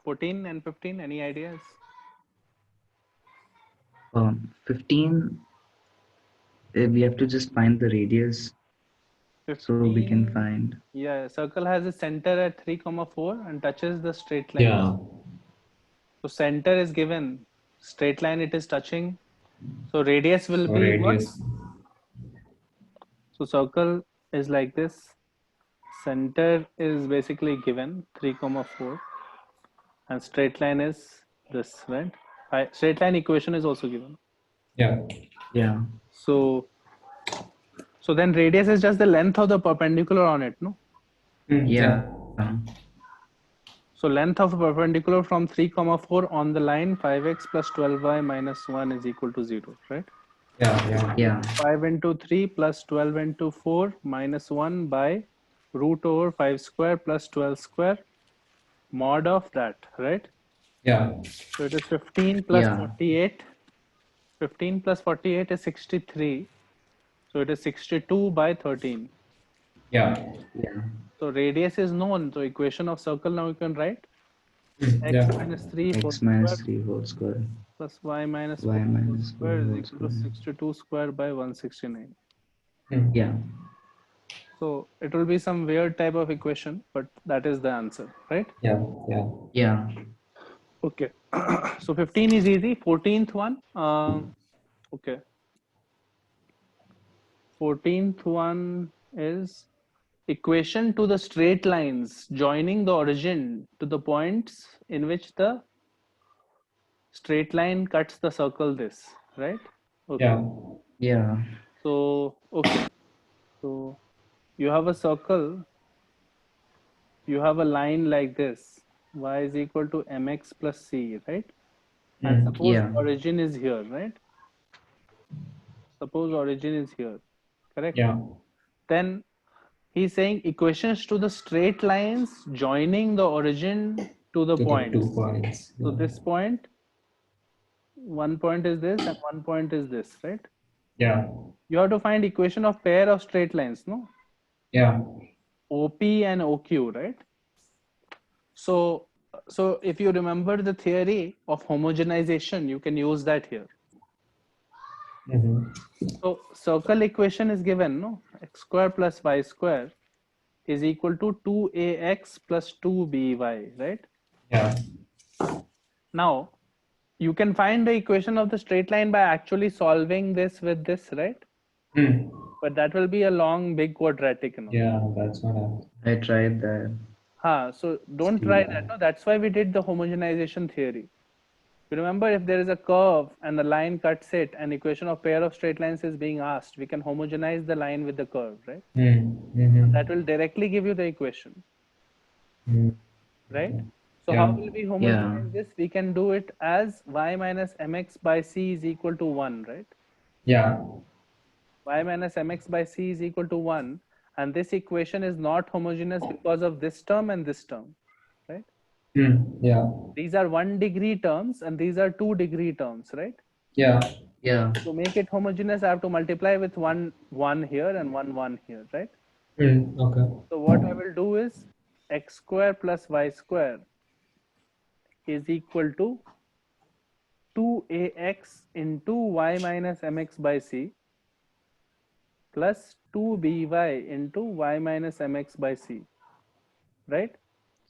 14 and 15, any ideas? 15, we have to just find the radius so we can 15, find. yeah, circle has a center at 3, 4 and touches the straight line. Yeah. So center is given, straight line it is touching. So radius will So be what? radius. So circle is like this. Center is basically given 3, 4 and straight line is this, right? Straight line equation is also given. Yeah. Yeah. So then radius is just the length of the perpendicular on it, no? Yeah. So length of a perpendicular from 3, 4 on the line 5x plus 12y minus 1 is equal to 0, right? Yeah. Yeah. 5 into 3 plus 12 into 4 minus 1 by root over 5 square plus 12 square mod of that, right? Yeah. So it is 15 plus Yeah. 48. 15 plus 48 is 63. So it is 62 by 13. Yeah. Yeah. So radius is known. So equation of circle now you can write x Yeah. minus 3 whole X minus square 3 whole square. plus y minus Y 4 whole minus 4 square is whole equal to square. 62 square by 169. Yeah. So it will be some weird type of equation, but that is the answer, right? Yeah. Yeah. Yeah. Okay. So 15 is easy. 14th one. Okay. 14th one is equation to the straight lines joining the origin to the points in which the straight line cuts the circle this, right? Okay. Yeah. Yeah. So, okay. So you have a circle, you have a line like this, y is equal to mx plus c, right? And suppose Yeah. origin is here, right? Suppose origin is here, correct? Yeah. Then he's saying equations to the straight lines joining the origin to the To the points. 2 points. So Yeah. this point, one point is this and one point is this, right? Yeah. You have to find equation of pair of straight lines, no? Yeah. OP and OQ, right? So if you remember the theory of homogenization, you can use that here. So circle equation is given, no? X square plus y square is equal to 2ax plus 2by, right? Yeah. Now you can find the equation of the straight line by actually solving this with this, right? But that will be a long, big quadratic, you know. Yeah. That's what I. I tried that. So don't try that. No, that's why we did the homogenization theory. You remember, if there is a curve and the line cuts it, and equation of pair of straight lines is being asked, we can homogenize the line with the curve, right? That will directly give you the equation, right? So how will we homogenize this? We can do it as y minus mx by c is equal to 1, right? Yeah. Y minus mx by c is equal to 1, and this equation is not homogeneous because of this term and this term, right? Yeah. These are 1 degree terms and these are 2 degree terms, right? Yeah. Yeah. To make it homogeneous, I have to multiply with 1 here and 1 here, right? Okay. So what I will do is x square plus y square is equal to 2ax into y minus mx by c plus 2by into y minus mx by c, right?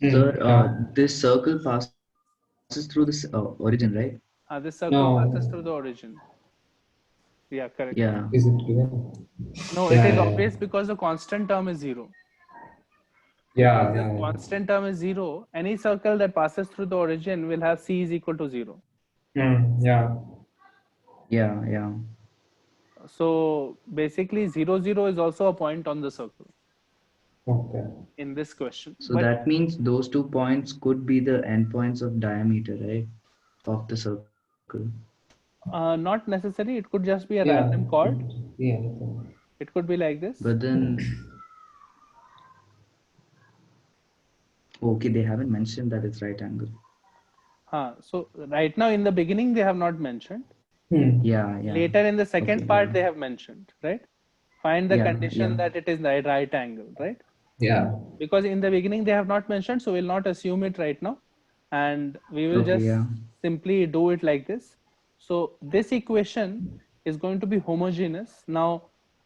Sir, this circle passes through this origin, right? This circle No. passes through the origin. Yeah, correct. Yeah. Is it given? No, it is obvious because the constant term is 0. Yeah. If constant term is 0, any circle that passes through the origin will have c is equal to 0. Yeah. Yeah. Yeah. So basically 0, 0 is also a point on the circle Okay. in this question. So that means those 2 points could be the endpoints of diameter, right? Of the circle. Not necessary. It could just be a Yeah. random chord. Yeah. It could be like this. But then, okay, they haven't mentioned that it's right angle. So right now in the beginning, they have not mentioned. Yeah. Yeah. Later in the second part, they have mentioned, right? Find the condition that it is right angle, right? Yeah. Because in the beginning they have not mentioned, so we'll not assume it right now, and we will Okay, just yeah. simply do it like this. So this equation is going to be homogeneous. Now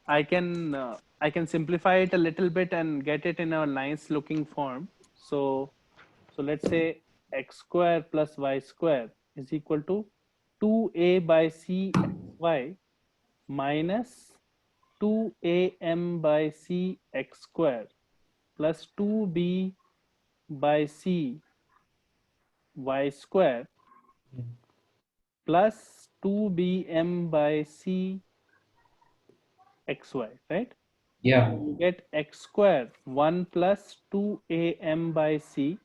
I can simplify it a little bit and get it in a nice looking form. So let's say x square plus y square is equal to 2a by c xy minus 2am by c x square plus 2b by c y square plus 2bm by c xy, right? Yeah. You get x square 1 plus 2am by c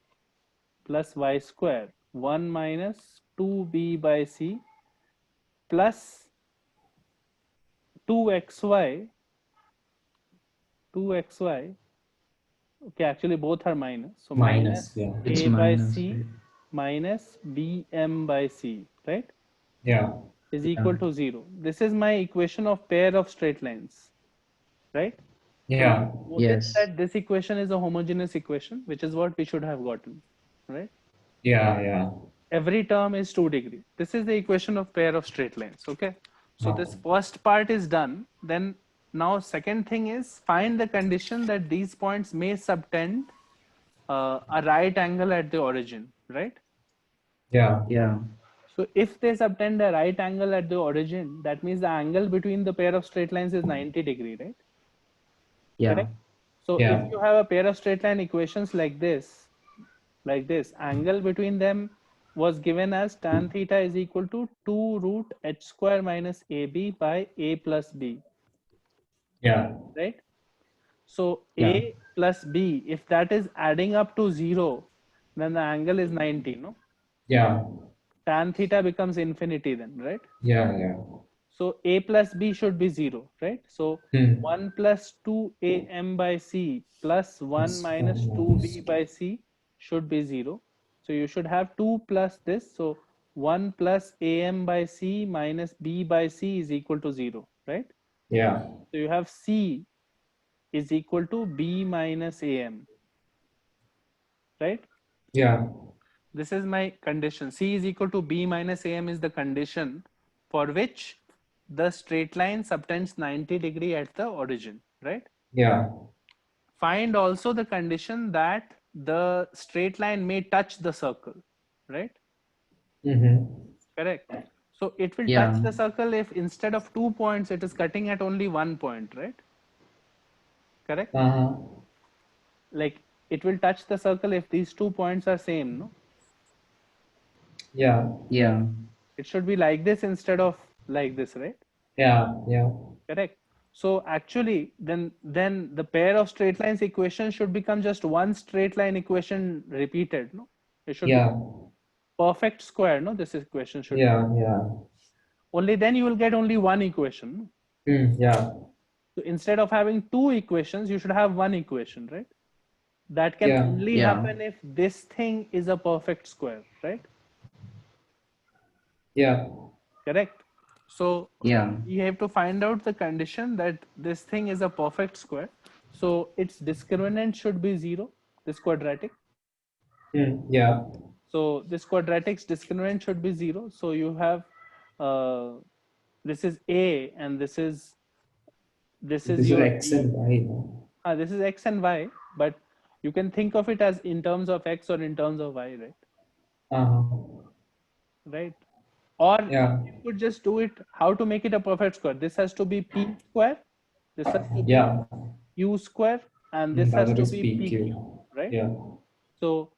plus y square 1 minus 2b by c plus 2xy 2xy. Okay, actually both are minus, so Minus. minus Yeah. It's a by minus, c right? minus bm by c, right, Yeah. is Yeah. equal to 0. This is my equation of pair of straight lines, right? So Yeah. notice Yes. that this equation is a homogeneous equation, which is what we should have gotten, right? Yeah. Yeah. Every term is 2 degree. This is the equation of pair of straight lines, okay? So this Okay. first part is done. Then now second thing is find the condition that these points may subtend a right angle at the origin, right? Yeah. Yeah. So if they subtend a right angle at the origin, that means the angle between the pair of straight lines is 90 degree, right? Yeah. Correct? So if Yeah. you have a pair of straight line equations like this, angle between them was given as tan theta is equal to 2 root h square minus ab by a plus b, Yeah. right? So Yeah. a plus b, if that is adding up to 0, then the angle is 90, no? Yeah. Tan theta becomes infinity then, right? Yeah. Yeah. So a plus b should be 0, right? So Hmm. 1 plus 2am by c plus 1 Plus minus 1 2b minus by c should be 0. So you should have 2 plus this. So 1 plus am by c minus b by c is equal to 0, right? Yeah. So you have c is equal to b minus am, right? Yeah. This is my condition. C is equal to b minus am is the condition for which the straight line subtends 90 degree at the origin, right? Yeah. Find also the condition that the straight line may touch the circle, right? Mm-hmm. Correct. So it will touch Yeah. the circle if instead of 2 points, it is cutting at only 1 point, right? Correct. Uh-huh. Like it will touch the circle if these 2 points are same, no? Yeah. Yeah. It should be like this instead of like this, right? Yeah. Yeah. Correct. So actually, then the pair of straight lines equation should become just one straight line equation repeated. No, it should be Yeah. perfect square. No, this equation should be. Yeah. Yeah. Only then you will get only one equation. No? Yeah. So instead of having two equations, you should have one equation, right? That can Yeah. only Yeah. happen if this thing is a perfect square, right? Yeah. Correct. So Yeah. we have to find out the condition that this thing is a perfect square. So its discriminant should be 0, this quadratic. Yeah. So this quadratic's discriminant should be 0. So you have this is a and this is This your is X b. and Y. No? This is x and y, but you can think of it as in terms of x or in terms of y, right? Uh-huh. Right. Or Yeah. you could just do it how to make it a perfect square. This has to be p square, this has to be Yeah. q square, and this The has other to is be PQ. pq, right? Yeah. So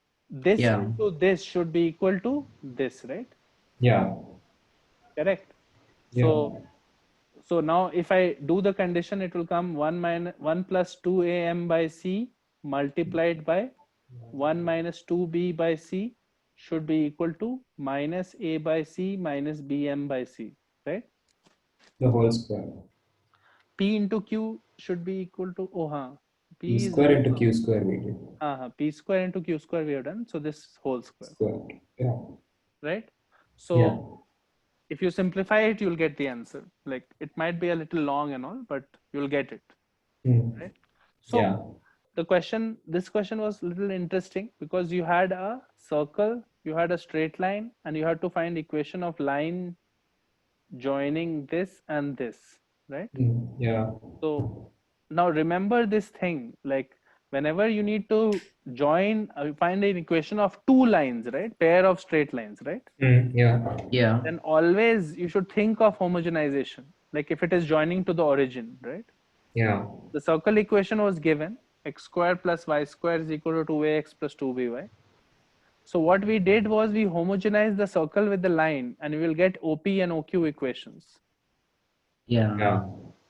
this Yeah. into this should be equal to this, right? Yeah. Correct. Yeah. So now if I do the condition, it will come 1 plus 2am by c multiplied by 1 minus 2b by c should be equal to minus a by c minus bm by c, right? The whole square. P into q should be equal to, P p is square into Q square we did. p square into q square we have done. So this whole square, Square. Yeah. right? Yeah. So if you simplify it, you'll get the answer. Like it might be a little long and all, but you'll get it, right? So Yeah. this question was a little interesting because you had a circle, you had a straight line, and you had to find equation of line joining this and this, right? Yeah. So now remember this thing, like whenever you need to join, find an equation of two lines, right? Pair of straight lines, right? Yeah. Yeah. Then always you should think of homogenization, like if it is joining to the origin, right? Yeah. The circle equation was given, x squared plus y squared is equal to 2ax plus 2by. So what we did was we homogenized the circle with the line, and we will get OP and OQ equations. Yeah. Yeah.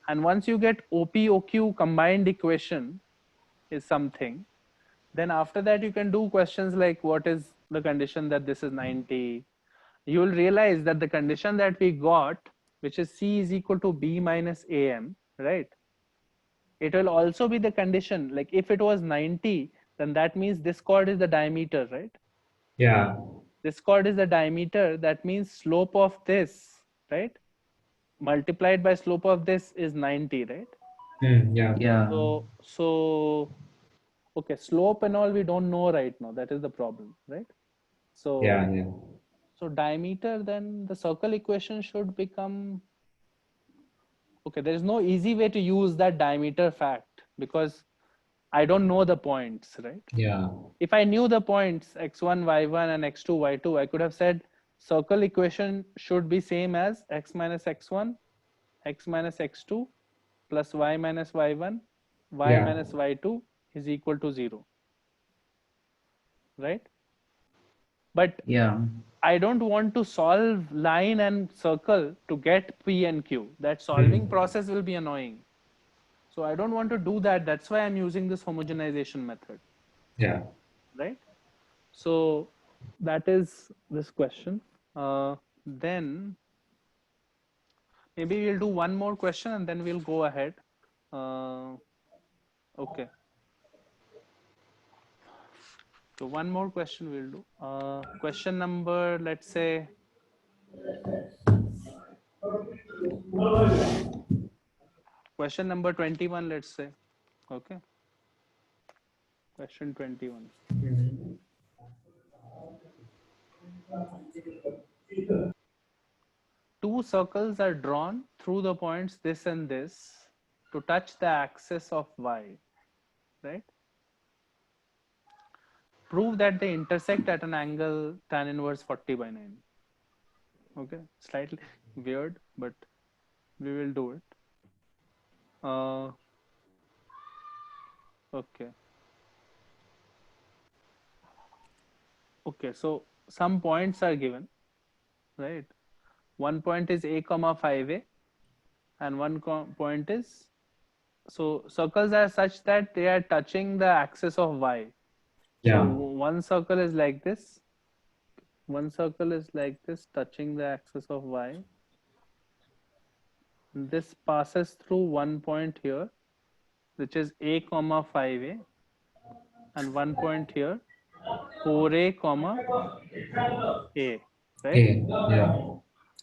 And once you get OP OQ combined equation is something, then after that you can do questions like what is the condition that this is 90. You will realize that the condition that we got, which is C is equal to B minus AM, right? It will also be the condition, like if it was 90, then that means this chord is the diameter, right? Yeah. This chord is the diameter, that means slope of this, right, multiplied by slope of this is 90, right? Yeah. Yeah. So okay, slope and all we don't know right now, that is the problem, right? So Yeah. Yeah. so diameter, then the circle equation should become, okay, there is no easy way to use that diameter fact because I don't know the points, right? Yeah. If I knew the points x1 y1 and x2 y2, I could have said circle equation should be same as x minus x1 x minus x2 plus y minus y1 y Yeah. minus y2 is equal to 0, right? But Yeah. I don't want to solve line and circle to get P and Q. That solving process will be annoying. So I don't want to do that. That's why I'm using this homogenization method, Yeah. right? So that is this question. Then maybe we'll do one more question and then we'll go ahead. Okay. So one more question we'll do. Question number, let's say, question number 21, let's say. Okay. Question 21. Two circles are drawn through the points this and this to touch the axis of y, right? Prove that they intersect at an angle tan inverse 40 by 9. Okay, slightly weird, but we will do it. Okay. Okay, so some points are given, right? One point is a comma 5a and one point is, so circles are such that they are touching the axis of y. Yeah. So one circle is like this, one circle is like this, touching the axis of y. This passes through one point here, which is a comma 5a, and one point here, 4a comma a, right? Yeah.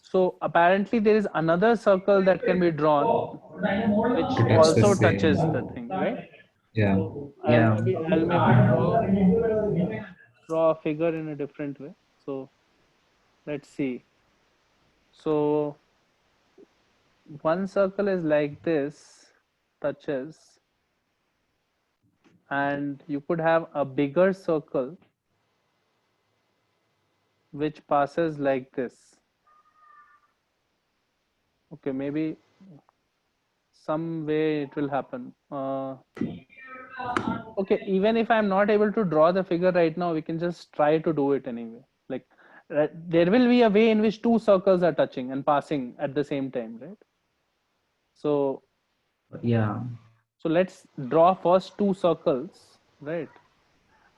So apparently there is another circle that can be drawn, which To touch also the same. touches the thing, right? Yeah. So Yeah. I'll maybe draw a figure in a different way. So let's see. So one circle is like this, touches, and you could have a bigger circle which passes like this. Okay, maybe some way it will happen. Okay, even if I'm not able to draw the figure right now, we can just try to do it anyway. Like there will be a way in which two circles are touching and passing at the same time, right? So Yeah. so let's draw first two circles, right?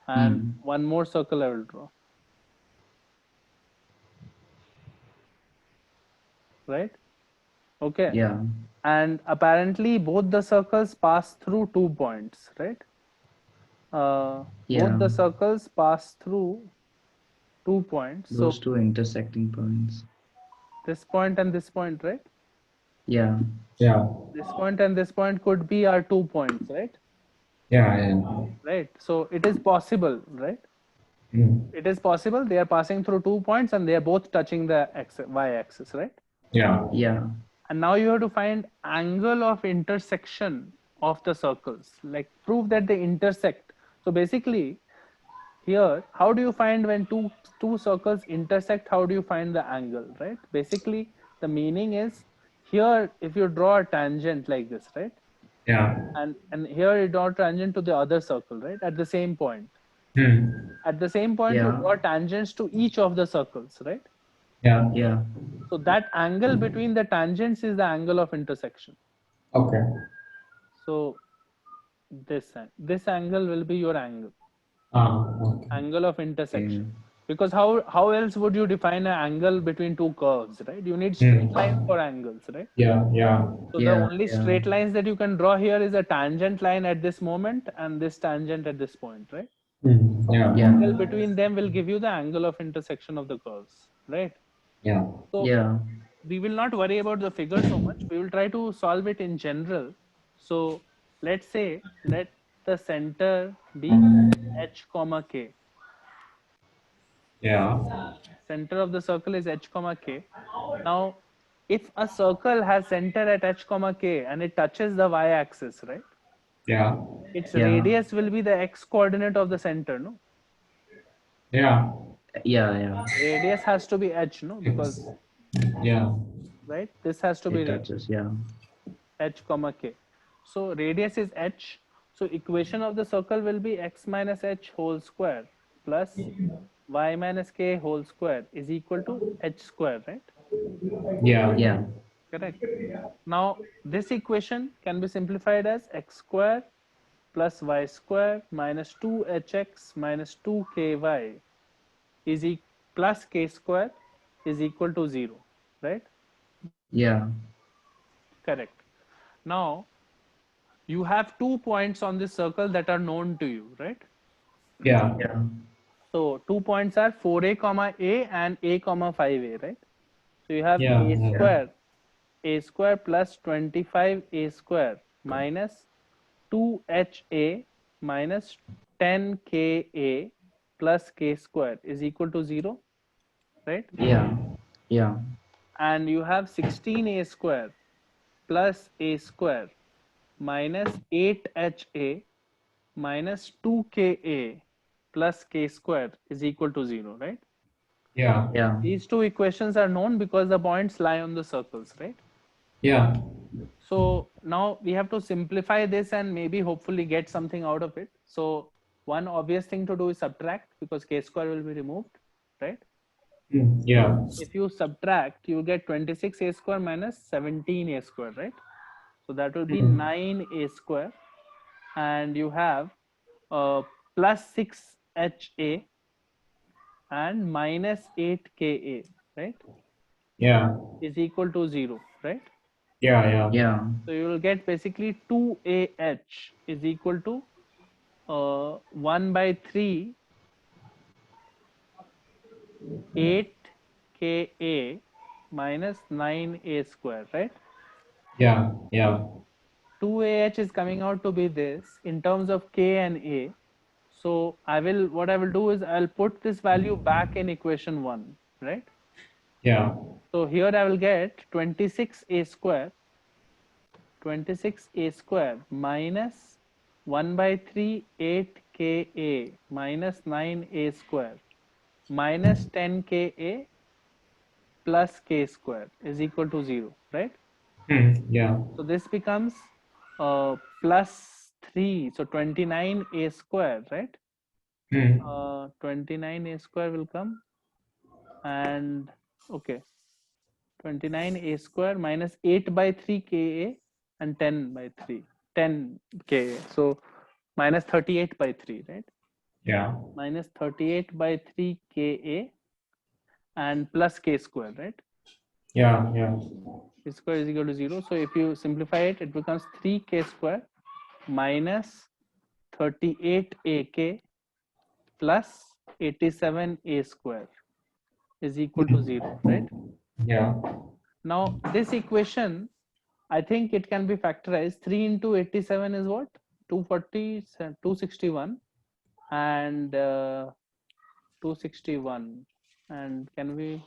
And one more circle I will draw. Right? Okay. Yeah. And apparently both the circles pass through 2 points, right? Yeah. Both the circles pass through 2 points. Those So two intersecting points. this point and this point, right? Yeah. Yeah. This point and this point could be our 2 points, right? Yeah, yeah. right? So it is possible, right? Mm. It is possible they are passing through 2 points and they are both touching the y-axis, right? Yeah. Yeah. And now you have to find angle of intersection of the circles, like prove that they intersect. So basically here, how do you find when two circles intersect? How do you find the angle, right? Basically the meaning is, here if you draw a tangent like this, right, Yeah. and here you draw a tangent to the other circle, right, at the same point, Mm. at the same point you Yeah. draw tangents to each of the circles, right? Yeah. Yeah. So that angle between the tangents is the angle of intersection. Okay. So this angle will be your angle Okay. angle of intersection. Okay. Because how else would you define an angle between two curves, right? You need straight lines for angles, right? Yeah. Yeah. So the Yeah. only Yeah. straight lines that you can draw here is a tangent line at this moment and this tangent at this point, right? Mm. Yeah. Yeah. Angle between them will give you the angle of intersection of the curves, right? Yeah. So Yeah. we will not worry about the figure so much. We will try to solve it in general. So let's say let the center be h comma k. Yeah. Center of the circle is h comma k. Now if a circle has center at h comma k and it touches the y-axis, right, Yeah. its Yeah. radius will be the x coordinate of the center, no? Yeah. Yeah. Yeah. Radius has to be h, no? Because, Yeah. right, this has to be It touches. Yeah. h comma k. So radius is h. So equation of the circle will be x minus h whole square plus y minus k whole square is equal to h square, right? Yeah. Yeah. Correct. Now this equation can be simplified as x square plus y square minus 2hx minus 2ky is plus k square is equal to 0, right? Yeah. Correct. Now you have 2 points on this circle that are known to you, right? Yeah. Yeah. So 2 points are 4a comma a and a comma 5a, right? So you have Yeah. a square plus 25a square minus 2ha minus 10ka plus k square is equal to 0, right? Yeah. Yeah. And you have 16a square plus a square minus 8ha minus 2ka plus k square is equal to 0, right? Yeah. Yeah. These two equations are known because the points lie on the circles, right? Yeah. So now we have to simplify this and maybe hopefully get something out of it. So one obvious thing to do is subtract because k square will be removed, right? Yeah. If you subtract, you get 26a square minus 17a square, right? So that will be 9a square, and you have plus 6ha and minus 8ka, right, Yeah. is equal to 0, right? Yeah. Yeah. Yeah. So you will get basically 2ah is equal to 1 by 3 8ka minus 9a square, right? Yeah. Yeah. 2ah is coming out to be this in terms of k and a. So what I will do is I'll put this value back in equation 1, right? Yeah. So here I will get 26a square minus 1 by 3 8ka minus 9a square minus 10ka plus k square is equal to 0, right? Yeah. So this becomes plus 3, so 29a square, right? 29a square will come, and okay, 29a square minus 8 by 3 ka and 10 by 3 10 ka, so minus 38 by 3, right? Yeah. Minus 38 by 3 ka and plus k square, right? Yeah. Yeah. K square is equal to 0. So if you simplify it, it becomes 3k square minus 38ak plus 87a square is equal to 0, right? Yeah. Now this equation, I think it can be factorized. 3 into 87 is what? 240, 261 and 261. And can we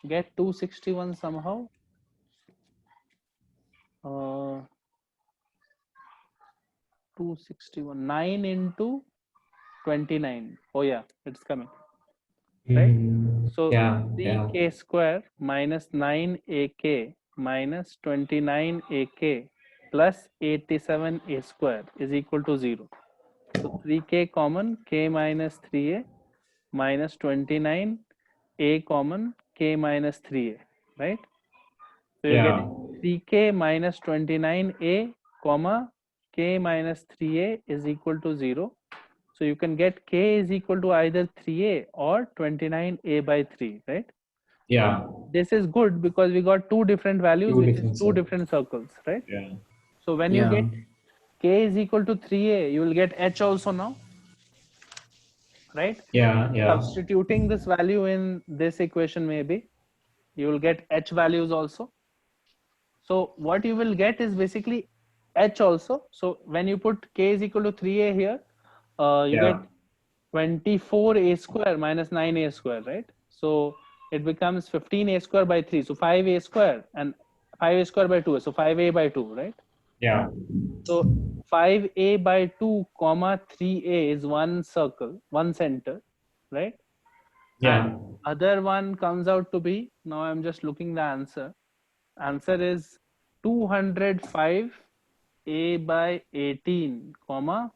get 261 somehow? 261, 9 into 29. Oh yeah, it's coming. Right? So Yeah. 3k square minus 9ak minus 29ak plus 87a square is equal to 0. So 3k common, k minus 3a minus 29a common, k minus 3a, right? So you're Yeah. getting 3k minus 29a comma k minus 3a is equal to 0. So you can get k is equal to either 3a or 29a by 3, right? Yeah. This is good because we got two different values, Two which different is two circles. different circles, right? Yeah. So when you Yeah. get k is equal to 3a, you will get h also now, right? Yeah. Yeah. Substituting this value in this equation, maybe you will get h values also. So what you will get is basically h also. So when you put k is equal to 3a here, you Yeah. get 24a square minus 9a square, right? So it becomes 15a square by 3. So 5a square and 5a square by 2. So 5a by 2, right? Yeah. So 5a by 2 comma 3a is one circle, one center, right? Yeah. And other one comes out to be, now I'm just looking the answer. Answer is 205a by 18 comma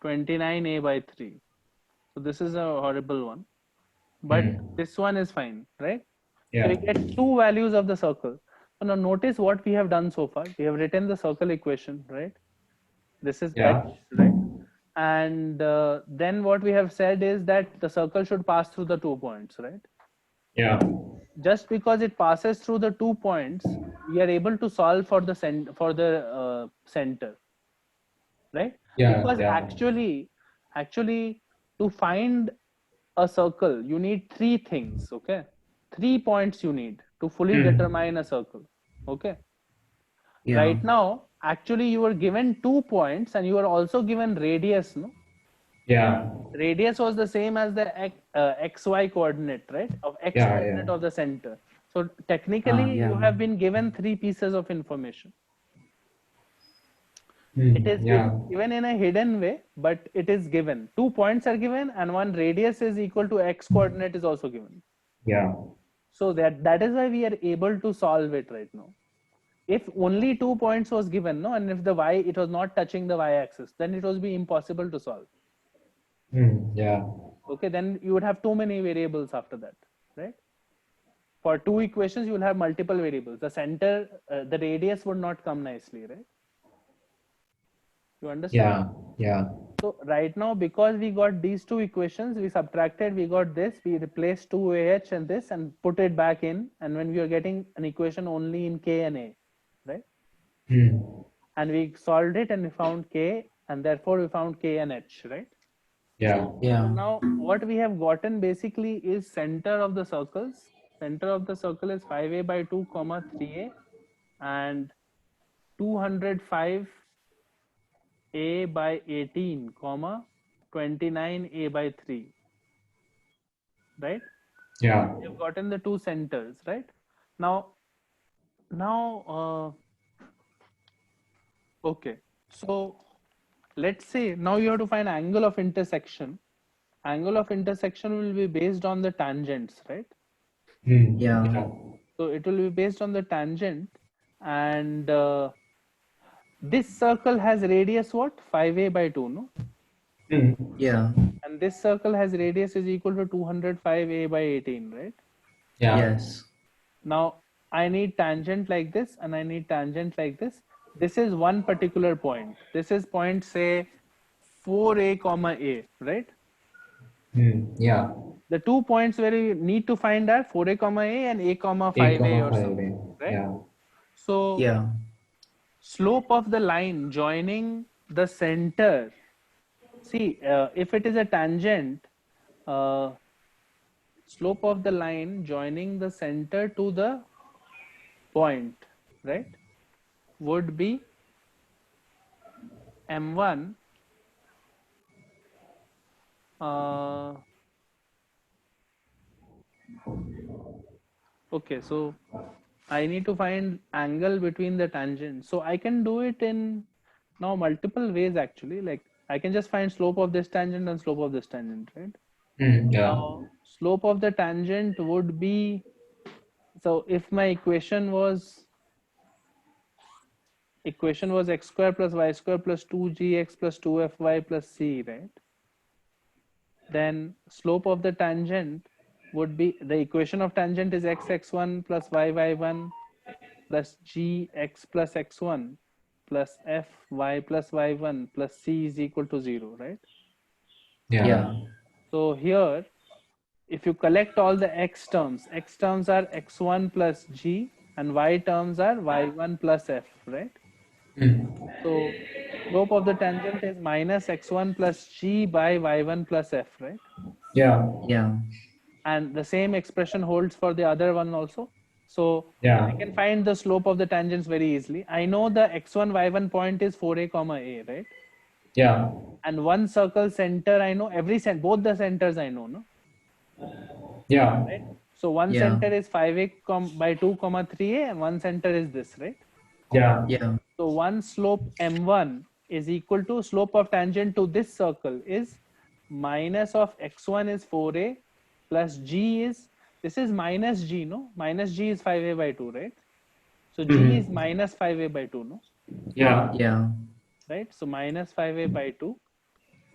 29a by 3. So this is a horrible one, but this one is fine, right? So Yeah. you get two values of the circle. So now notice what we have done so far. We have written the circle equation, right? This is Yeah. h, right? And then what we have said is that the circle should pass through the 2 points, right? Yeah. Just because it passes through the 2 points, we are able to solve for the center, right? Yeah. Because Yeah. actually to find a circle, you need three things, okay? 3 points you need to fully determine a circle, okay? Yeah. Right now, actually you were given 2 points and you were also given radius, no? Yeah. Radius was the same as the xy coordinate, right? Of x Yeah. coordinate Yeah. of the center. So technically Yeah. you have been given 3 pieces of information. It is Yeah. given in a hidden way, but it is given. 2 points are given and one radius is equal to x coordinate is also given. Yeah. So that is why we are able to solve it right now. If only 2 points was given, no, and if the y, it was not touching the y-axis, then it would be impossible to solve. Yeah. Okay, then you would have too many variables after that, right? For two equations, you will have multiple variables. The center, the radius would not come nicely, right? You understand? Yeah. Yeah. So right now, because we got these two equations, we subtracted, we got this, we replaced 2ah and this and put it back in. And when we are getting an equation only in k and a, right? And we solved it and we found k, and therefore we found k and h, right? Yeah. Yeah. So now what we have gotten basically is center of the circles. Center of the circle is 5a by 2 comma 3a and 205a by 18 comma 29a by 3, right? Yeah. You've gotten the two centers, right? Now okay, so let's say now you have to find angle of intersection. Angle of intersection will be based on the tangents, right? Yeah. So it will be based on the tangent, and this circle has radius what? 5a by 2, no? Yeah. And this circle has radius is equal to 205a by 18, right? Yeah. Yes. Now I need tangent like this and I need tangent like this. This is one particular point. This is point, say 4a comma a, right? Yeah. The 2 points where you need to find are 4a comma a and a comma 8, 5a or 5. something, right? Yeah. So Yeah. slope of the line joining the center. See, if it is a tangent, slope of the line joining the center to the point, right, would be m1 Uh, okay, so I need to find angle between the tangents. So I can do it in now multiple ways actually. Like I can just find slope of this tangent and slope of this tangent, right? Yeah. Now slope of the tangent would be, so if my equation was x square plus y square plus 2gx plus 2fy plus c, right? Then slope of the tangent would be, the equation of tangent is x1 plus y1 plus gx plus x1 plus fy plus y1 plus c is equal to 0, right? Yeah. So here, if you collect all the x terms are x1 plus g and y terms are y1 plus f, right? So slope of the tangent is minus x1 plus g by y1 plus f, right? Yeah. Yeah. And the same expression holds for the other one also. So Yeah. I can find the slope of the tangents very easily. I know the x1 y1 point is 4a comma a, right? Yeah. And one circle center, I know every both the centers I know, no? Yeah. Right? So one Yeah. center is 5a by 2 comma 3a and one center is this, right? Yeah. Yeah. So one slope m1 is equal to slope of tangent to this circle is minus of x1 is 4a plus g is, this is minus g, no? Minus g is 5a by 2, right? So g is minus 5a by 2, no? Yeah. Yeah. Right? So minus 5a by 2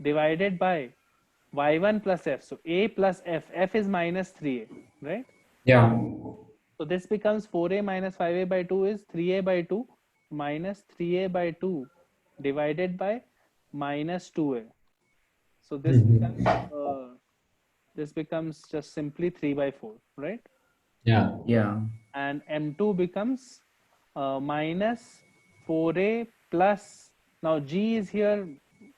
divided by y1 plus f. So a plus f is minus 3a, right? Yeah. So this becomes 4a minus 5a by 2 is 3a by 2 minus 3a by 2 divided by minus 2a. So this becomes just simply 3 by 4, right? Yeah. Yeah. And m2 becomes minus 4a plus, now g is here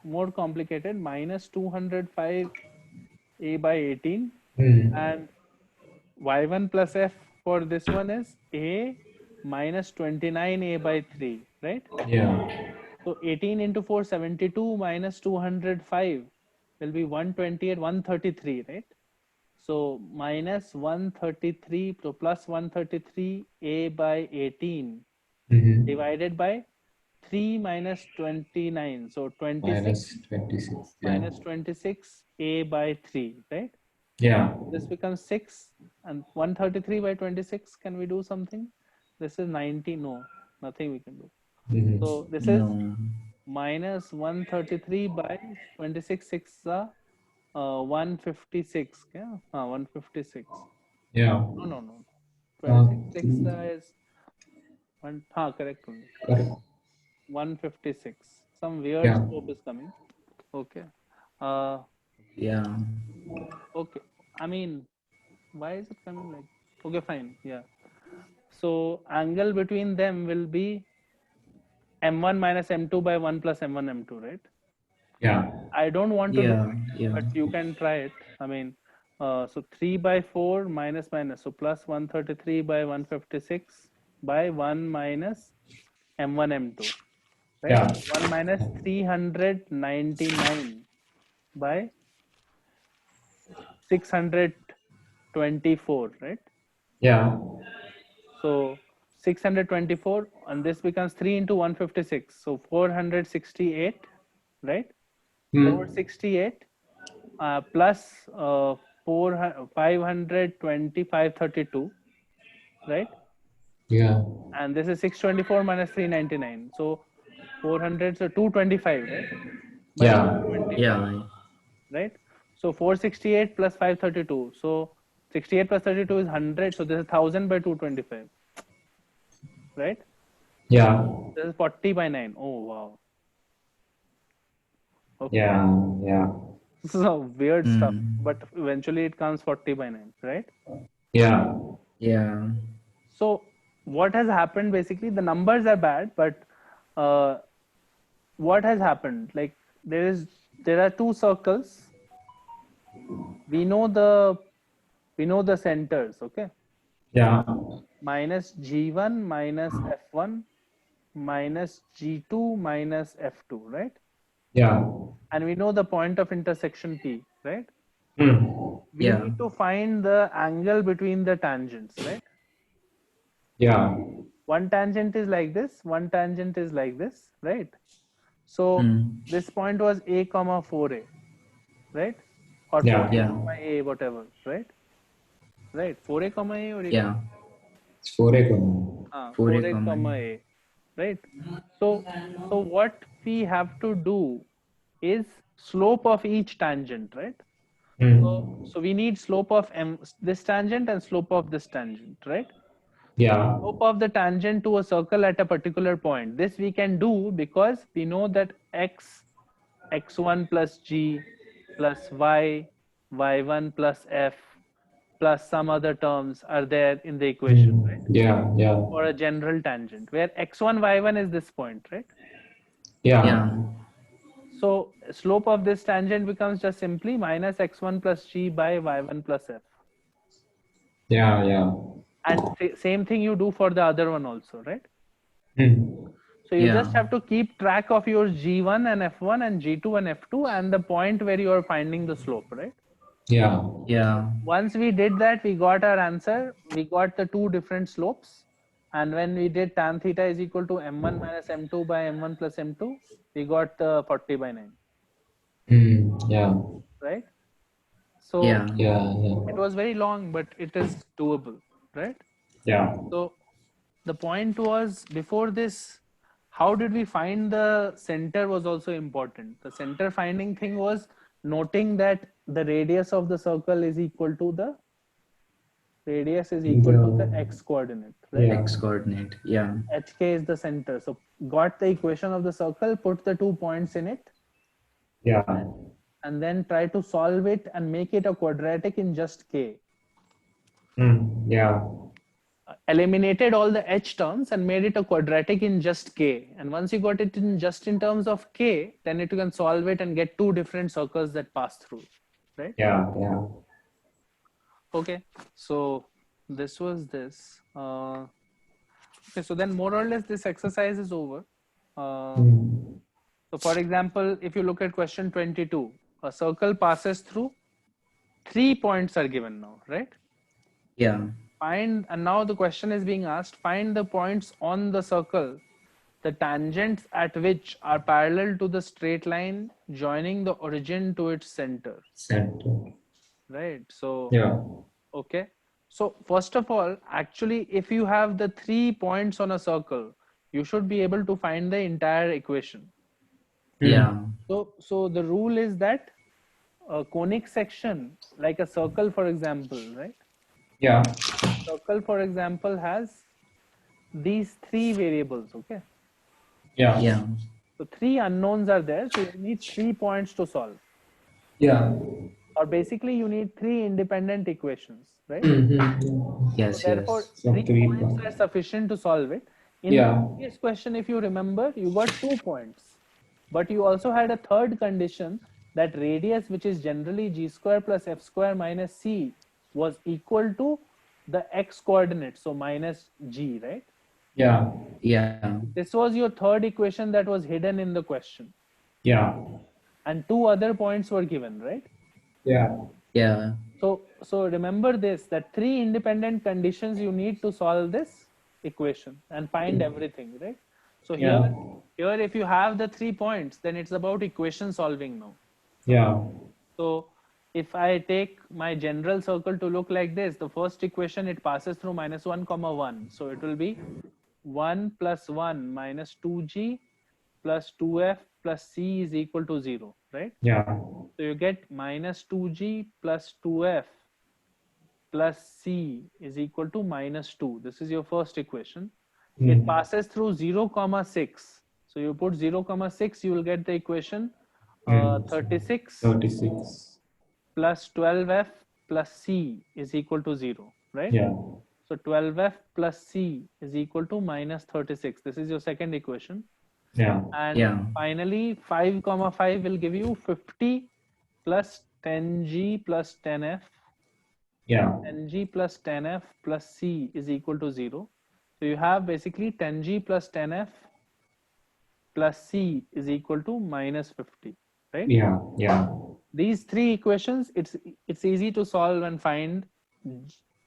more complicated, minus 205 a by 18, and y1 plus f for this one is a minus 29a by 3, right? Yeah. So 18 into 4, 72 minus 205 will be 128, 133, right? So minus 133 plus 133 a by 18 divided by 3 minus 29. So 26 Minus 26. Yeah. minus 26 a by 3, right? Yeah. This becomes 6 and 133 by 26. Can we do something? This is 90. No, nothing we can do. So this is No. minus 133 by 26, 6 156. Yeah, 156. Yeah. No. 26, 6 Uh, is one. Correct only. correct. 156. Some weird Yeah. slope is coming. Okay. Uh, Yeah. okay. I mean, why is it coming like? Okay, fine. Yeah. So angle between them will be m1 minus m2 by 1 plus m1 m2, right? Yeah. I don't want to do Yeah. it, Yeah. but you can try it. I mean, so 3 by 4 minus minus, so plus 133 by 156 by 1 minus m1 m2, right? Yeah. 1 minus 399 by 624, right? Yeah. So 624, and this becomes 3 into 156, so 468, right? 468 plus 52532, right? Yeah. And this is 624 minus 399, so 400, so 225, right? By Yeah. 225, Yeah. right? So 468 plus 532, so 68 plus 32 is 100, so this is 1000 by 225, right? Yeah. This is 40 by 9. Oh wow. Okay. Yeah. Yeah. This is a weird stuff, Mm. but eventually it comes 40 by 9, right? Yeah. Yeah. So what has happened, basically the numbers are bad, but what has happened, like there are two circles, we know the centers, okay? Yeah. Minus g1 minus f1 minus g2 minus f2, right? Yeah. And we know the point of intersection P, right? Hmm. We Yeah. need to find the angle between the tangents, right? Yeah. One tangent is like this, one tangent is like this, right? So this point was a comma 4a, right? Or Yeah. 4a Yeah. comma a, whatever, right? Right, 4a comma a or a Yeah. comma It's 4A comma. 4a comma comma a, right? So what we have to do is slope of each tangent, right? Hmm. So we need slope of this tangent and slope of this tangent, right? Yeah. Slope of the tangent to a circle at a particular point. This we can do because we know that x1 plus g plus y1 plus f plus some other terms are there in the equation, right? Yeah. Yeah. For a general tangent where x1 y1 is this point, right? Yeah. Yeah. So slope of this tangent becomes just simply minus x1 plus g by y1 plus f. Yeah. Yeah. And same thing you do for the other one also, right? Hmm. So you Yeah. just have to keep track of your g1 and f1 and g2 and f2 and the point where you are finding the slope, right? Yeah. Yeah. Once we did that, we got our answer. We got the two different slopes. And when we did tan theta is equal to m1 minus m2 by m1 plus m2, we got 40 by 9, Hmm. Yeah. right? So Yeah. Yeah. Yeah. it was very long, but it is doable, right? Yeah. So the point was, before this, how did we find the center was also important. The center finding thing was noting that the radius of the circle is equal to the x coordinate, right? Yeah. X coordinate. Yeah. HK is the center. So got the equation of the circle, put the 2 points in it, Yeah. and then try to solve it and make it a quadratic in just k. Hmm. Yeah. Eliminated all the h terms and made it a quadratic in just k. And once you got it in just in terms of k, then you can solve it and get two different circles that pass through, right? Yeah. Yeah. Okay, so this was this. Okay, so then more or less this exercise is over. Hmm. So for example, if you look at question 22, a circle passes through, 3 points are given now, right? Yeah. And now the question is being asked, find the points on the circle, the tangents at which are parallel to the straight line joining the origin to its center, Center. right? So, Yeah. okay. So first of all, actually, if you have the 3 points on a circle, you should be able to find the entire equation. Yeah. So the rule is that a conic section, like a circle, for example, right? Yeah. Circle, for example, has these 3 variables, okay? Yeah. Yeah. So 3 unknowns are there, so you need 3 points to solve. Yeah. Or basically you need 3 independent equations, right? Mm-hmm. Yes. So therefore, Yes. So 3 3 points are points. sufficient to solve it. In Yeah. the previous question, if you remember, you got 2 points, but you also had a third condition that radius, which is generally g square plus f square minus c, was equal to the x coordinate, so minus g, right? Yeah. Yeah. This was your third equation that was hidden in the question, Yeah. and 2 other points were given, right? Yeah. Yeah. So remember this, that 3 independent conditions you need to solve this equation and find everything, right? So Yeah. here if you have the 3 points, then it's about equation solving now. Yeah. So if I take my general circle to look like this, the first equation, it passes through minus 1 comma 1. So it will be 1 plus 1 minus 2g plus 2f plus c is equal to 0, right? Yeah. So you get minus 2g plus 2f plus c is equal to minus 2. This is your first equation. It passes through 0 comma 6. So you put 0 comma 6, you will get the equation 36 36. plus 12f plus c is equal to 0, right? Yeah. So 12f plus c is equal to minus 36. This is your second equation. Yeah. And Yeah. finally 5 comma 5 will give you 50 plus 10g plus 10f. Yeah. 10g plus 10f plus c is equal to 0. So you have basically 10g plus 10f plus c is equal to minus 50, right? Yeah. Yeah. these three equations, it's easy to solve and find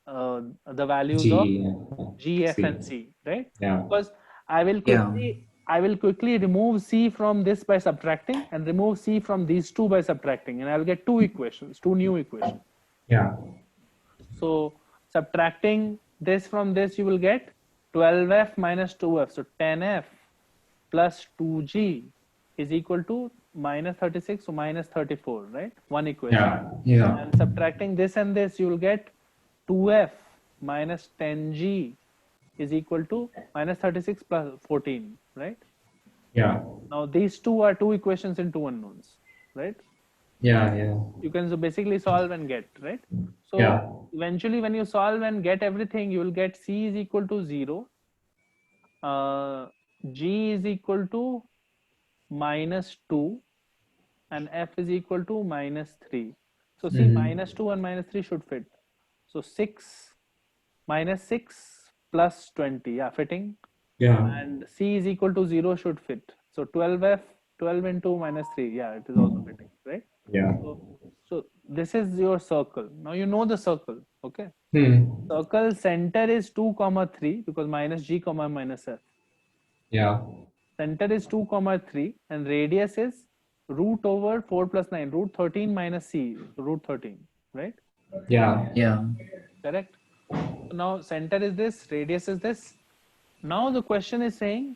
the values G, of yeah. G, F, C. and C, right? Yeah. Because I will quickly remove C from this by subtracting and remove C from these two by subtracting, and I'll get two new equations. Yeah. So subtracting this from this, you will get 12F minus 2F. So 10F plus 2G is equal to minus 36, so minus 34, right? One equation. Yeah. Yeah. And subtracting this and this, you will get 2F minus 10G is equal to minus 36 plus 14, right? Yeah. Now these two are two equations in two unknowns, right? Yeah. Yeah. You can so basically solve and get, right? So Yeah. eventually when you solve and get everything, you will get C is equal to 0, G is equal to minus 2, and F is equal to minus 3. So see, minus 2 and minus 3 should fit. So 6 minus 6 plus 20, yeah, fitting. Yeah. And C is equal to 0 should fit. So 12F, 12 into minus 3, yeah, it is also fitting, right? Yeah. So this is your circle. Now you know the circle, okay? Hmm. Circle center is 2 comma 3 because minus G comma minus F. Yeah. Center is 2 comma 3 and radius is root over 4 plus 9, root 13 minus C, root 13, right? Yeah. Yeah. Correct? So now center is this, radius is this. Now the question is saying,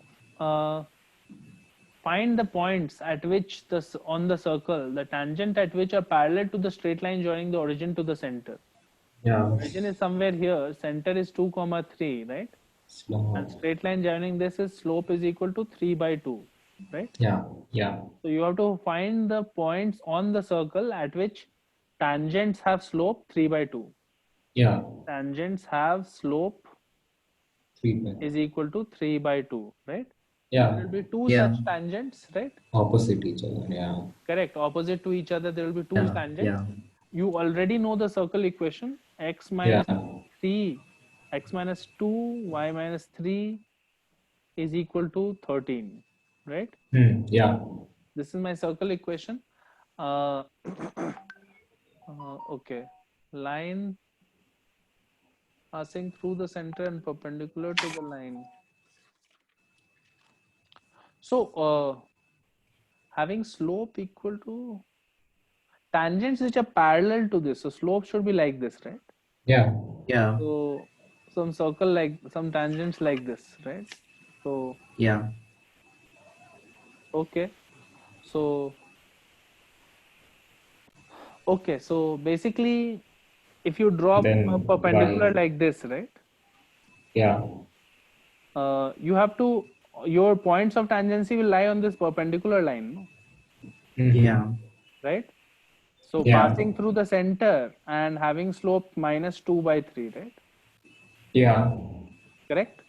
find the points at which on the circle, the tangent at which are parallel to the straight line joining the origin to the center. Yeah. Origin is somewhere here, center is 2 comma 3, right? And straight line joining this is slope is equal to 3 by 2, right? Yeah. Yeah. So you have to find the points on the circle at which tangents have slope 3 by 2. Yeah. Tangents have slope 3 is equal to 3 by 2, right? Yeah. There will be two Yeah. such tangents, right? Opposite each other. Yeah. Correct. Opposite to each other, there will be two tangents. Yeah. You already know the circle equation. X minus Yeah. 3, x minus 2, y minus 3 is equal to 13, right? Yeah. This is my circle equation. Okay. Line passing through the center and perpendicular to the line. So having slope equal to tangents which are parallel to this. So slope should be like this, right? Yeah. Yeah. So some circle like some tangents like this, right? So Yeah. okay. So okay. So basically, if you drop Then a perpendicular y. like this, right? Yeah. You have to, your points of tangency will lie on this perpendicular line, no? Yeah. Right? So Yeah. passing through the center and having slope minus 2 by 3, right? Yeah. Correct?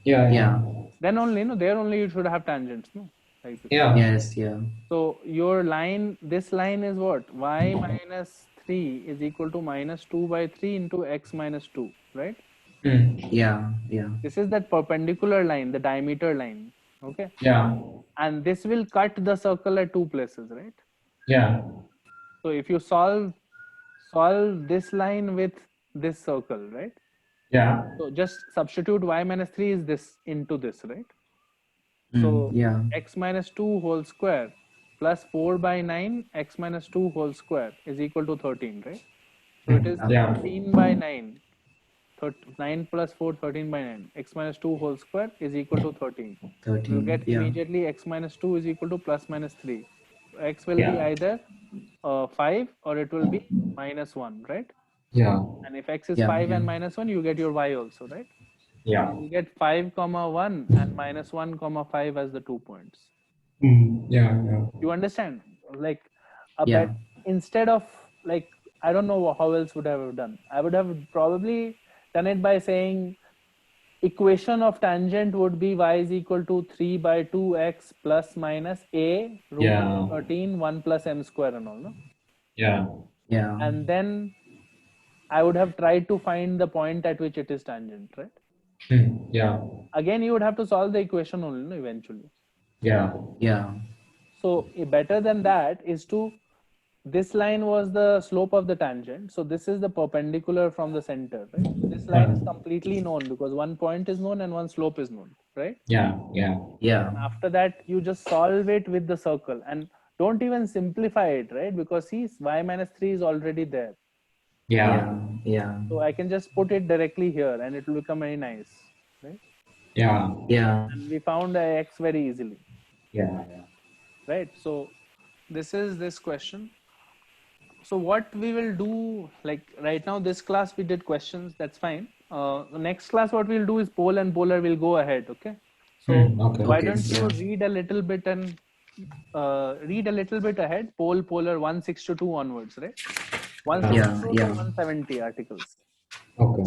Yeah. Yeah. Then only, no, there only you should have tangents, no? Like this. Yeah. Yes. Yeah. So your line, this line is what? Y minus 3 is equal to minus 2 by 3 into x minus 2, right? Yeah. Yeah. This is that perpendicular line, the diameter line, okay? Yeah. And this will cut the circle at two places, right? Yeah. So if you solve this line with this circle, right? Yeah. So just substitute y minus 3 is this into this, right? So Yeah. x minus 2 whole square plus 4 by 9 x minus 2 whole square is equal to 13, right? So it is Yeah. 13 by 9. 9 plus 4, 13 by 9. X minus 2 whole square is equal to 13. 13. You get Yeah. immediately x minus 2 is equal to plus minus 3. X will be Yeah. either 5 or it will be minus 1, right? Yeah. And if x is Yeah, 5 and yeah. minus 1, you get your y also, right? Yeah. You get 5 comma 1 and minus 1 comma 5 as the 2 points. Yeah. Yeah. You understand? Like Yeah. instead of like, I don't know how else would I have done. I would have probably done it by saying equation of tangent would be y is equal to 3 by 2x plus minus a root Yeah. 13 1 plus m square and all, no? Yeah. Yeah. And then I would have tried to find the point at which it is tangent, right? Yeah. Again, you would have to solve the equation only, no, eventually. Yeah. Yeah. So better than that is to this line was the slope of the tangent. So this is the perpendicular from the center, right? This line is completely known because one point is known and one slope is known, right? Yeah, yeah. Yeah. After that, you just solve it with the circle and don't even simplify it, right? Because see, y minus 3 is already there. Yeah. Yeah. So I can just put it directly here and it will become very nice, right? Yeah. Yeah. And we found x very easily, Yeah. Yeah. right? So this is this question. So what we will do, like right now, this class we did questions, that's fine. The next class, what we'll do is pole and polar will go ahead, okay? So Okay. why Okay, don't you yeah. read a little bit and read a little bit ahead, pole, polar 162 onwards, right? 162 Yeah. to 170 articles. Okay.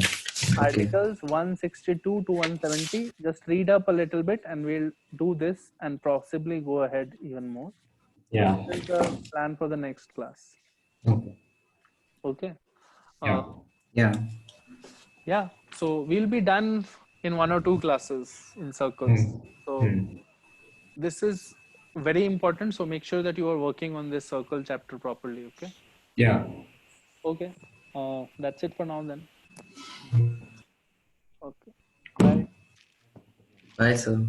Articles 162 to 170, just read up a little bit and we'll do this and possibly go ahead even more. Yeah. This is the plan for the next class. Okay. Okay. Yeah. Yeah. Yeah, so we'll be done in 1 or 2 classes in circles. So this is very important. So make sure that you are working on this circle chapter properly. Okay. Yeah. Okay. That's it for now then. Okay. Bye. Bye, sir.